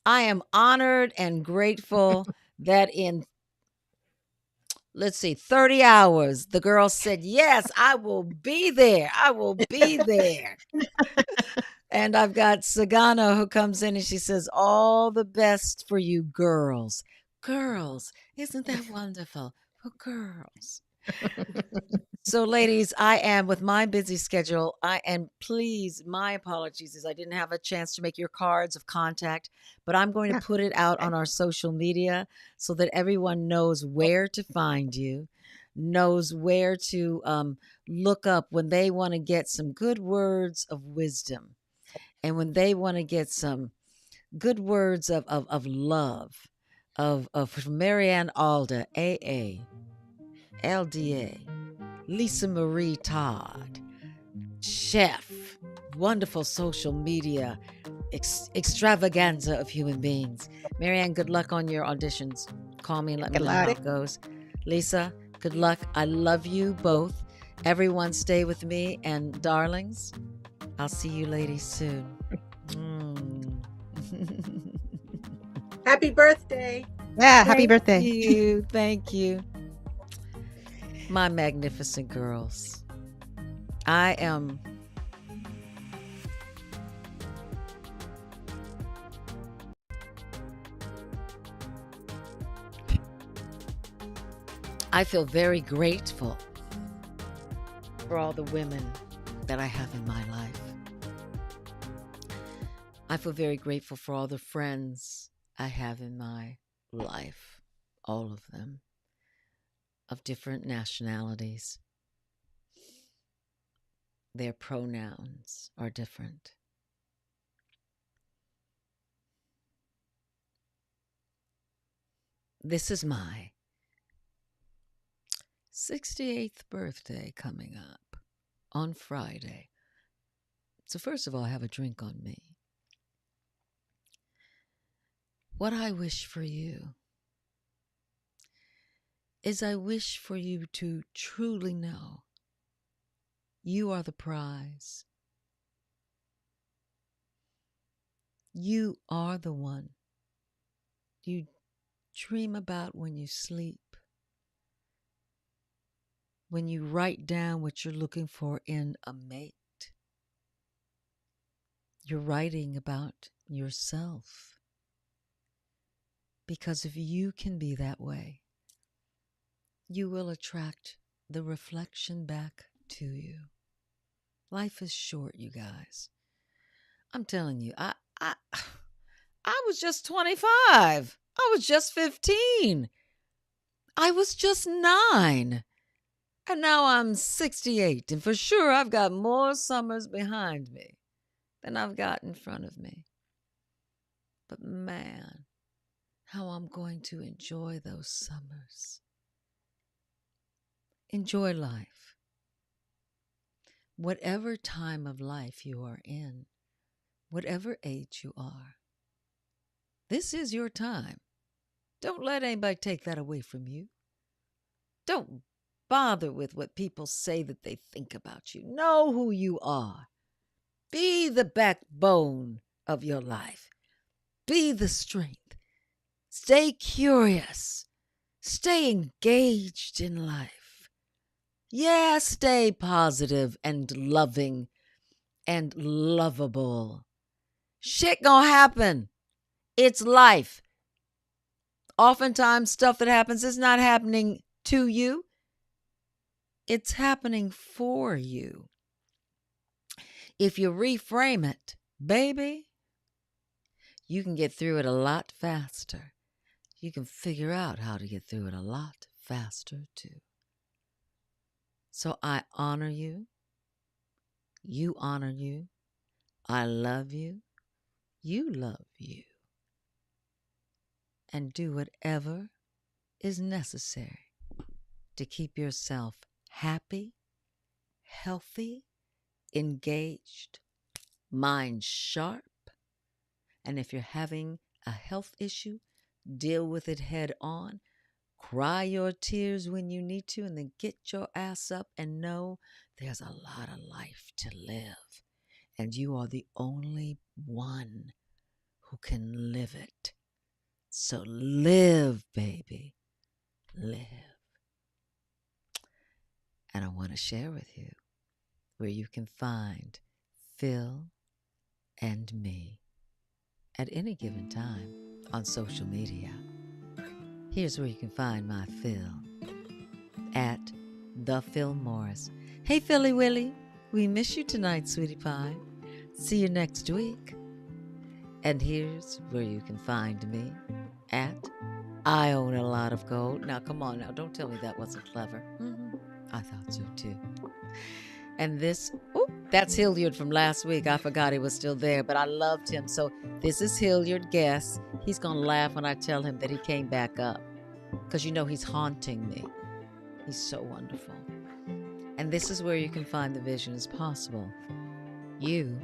A: am honored and grateful that in, let's see, 30 hours, the girl said, yes, I will be there. I will be there. And I've got Sagana who comes in and she says, all the best for you girls. Girls, isn't that wonderful? For girls. So, ladies, I am with my busy schedule. And please, my apologies, is I didn't have a chance to make your cards of contact, but I'm going to put it out on our social media so that everyone knows where to find you, knows where to look up when they want to get some good words of wisdom, and when they want to get some good words of love, of Marianne Alda, AA, LDA, Lisa Marie Todd, chef, wonderful social media extravaganza of human beings. Marianne, good luck on your auditions. Call me and let me
B: Good
A: know how
B: luck.
A: it goes. Lisa, good luck. I love you both. Everyone stay with me, and darlings, I'll see you ladies soon.
C: Happy birthday.
B: Yeah, happy
A: Thank
B: birthday.
A: you. Thank you. My magnificent girls. I am I feel very grateful for all the women that I have in my life. I feel very grateful for all the friends I have in my life, all of them, of different nationalities. Their pronouns are different. This is my 68th birthday coming up on Friday. So first of all, have a drink on me. What I wish for you is I wish for you to truly know you are the prize. You are the one you dream about when you sleep, when you write down what you're looking for in a mate. You're writing about yourself. Because if you can be that way, you will attract the reflection back to you. Life is short, you guys. I'm telling you, I was just 25. I was just 15. I was just 9. And now I'm 68. And for sure, I've got more summers behind me than I've got in front of me. But man, how I'm going to enjoy those summers. Enjoy life. Whatever time of life you are in, whatever age you are, this is your time. Don't let anybody take that away from you. Don't bother with what people say that they think about you. Know who you are. Be the backbone of your life. Be the strength. Stay curious. Stay engaged in life. Yeah, stay positive and loving and lovable. Shit gonna happen. It's life. Oftentimes, stuff that happens is not happening to you. It's happening for you. If you reframe it, baby, you can get through it a lot faster. You can figure out how to get through it a lot faster too. So I honor you. You honor you. I love you. You love you. And do whatever is necessary to keep yourself happy, healthy, engaged, mind sharp. And if you're having a health issue, deal with it head on. Cry your tears when you need to, and then get your ass up and know there's a lot of life to live. And you are the only one who can live it. So live, baby. Live. And I want to share with you where you can find Phil and me at any given time on social media. Here's where you can find my Phil at The Phil Morris. Hey, Philly Willy, we miss you tonight, sweetie pie. See you next week. And here's where you can find me at I Own a Lot of Gold. Now, come on now, don't tell me that wasn't clever. I thought so too. And this, That's Hilliard from last week. I forgot he was still there, but I loved him. So this is Hilliard Guess. He's going to laugh when I tell him that he came back up because he's haunting me. He's so wonderful. And this is where you can find the vision is possible. You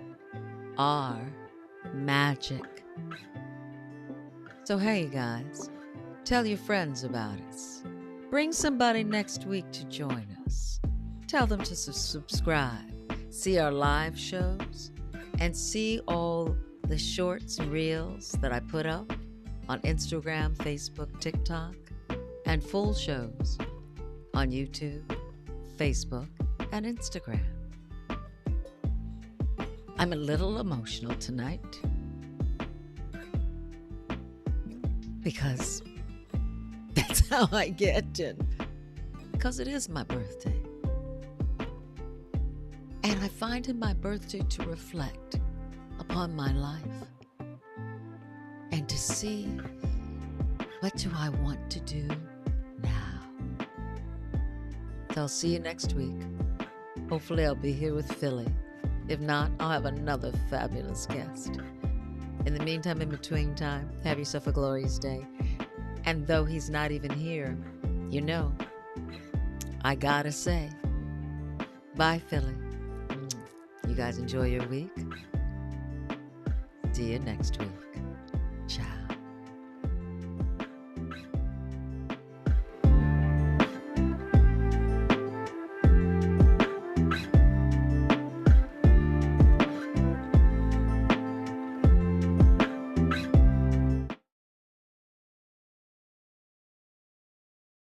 A: are magic. So hey guys, tell your friends about us. Bring somebody next week to join us. Tell them to subscribe, see our live shows, and see all the shorts and reels that I put up on Instagram, Facebook, TikTok, and full shows on YouTube, Facebook, and Instagram. I'm a little emotional tonight because that's how I get, and because it is my birthday. And I find in my birthday to reflect upon my life and to see what do I want to do now. So I'll see you next week. Hopefully I'll be here with Philly. If not, I'll have another fabulous guest. In the meantime, in between time, have yourself a glorious day. And though he's not even here, I gotta say, bye, Philly. You guys enjoy your week. See you next week.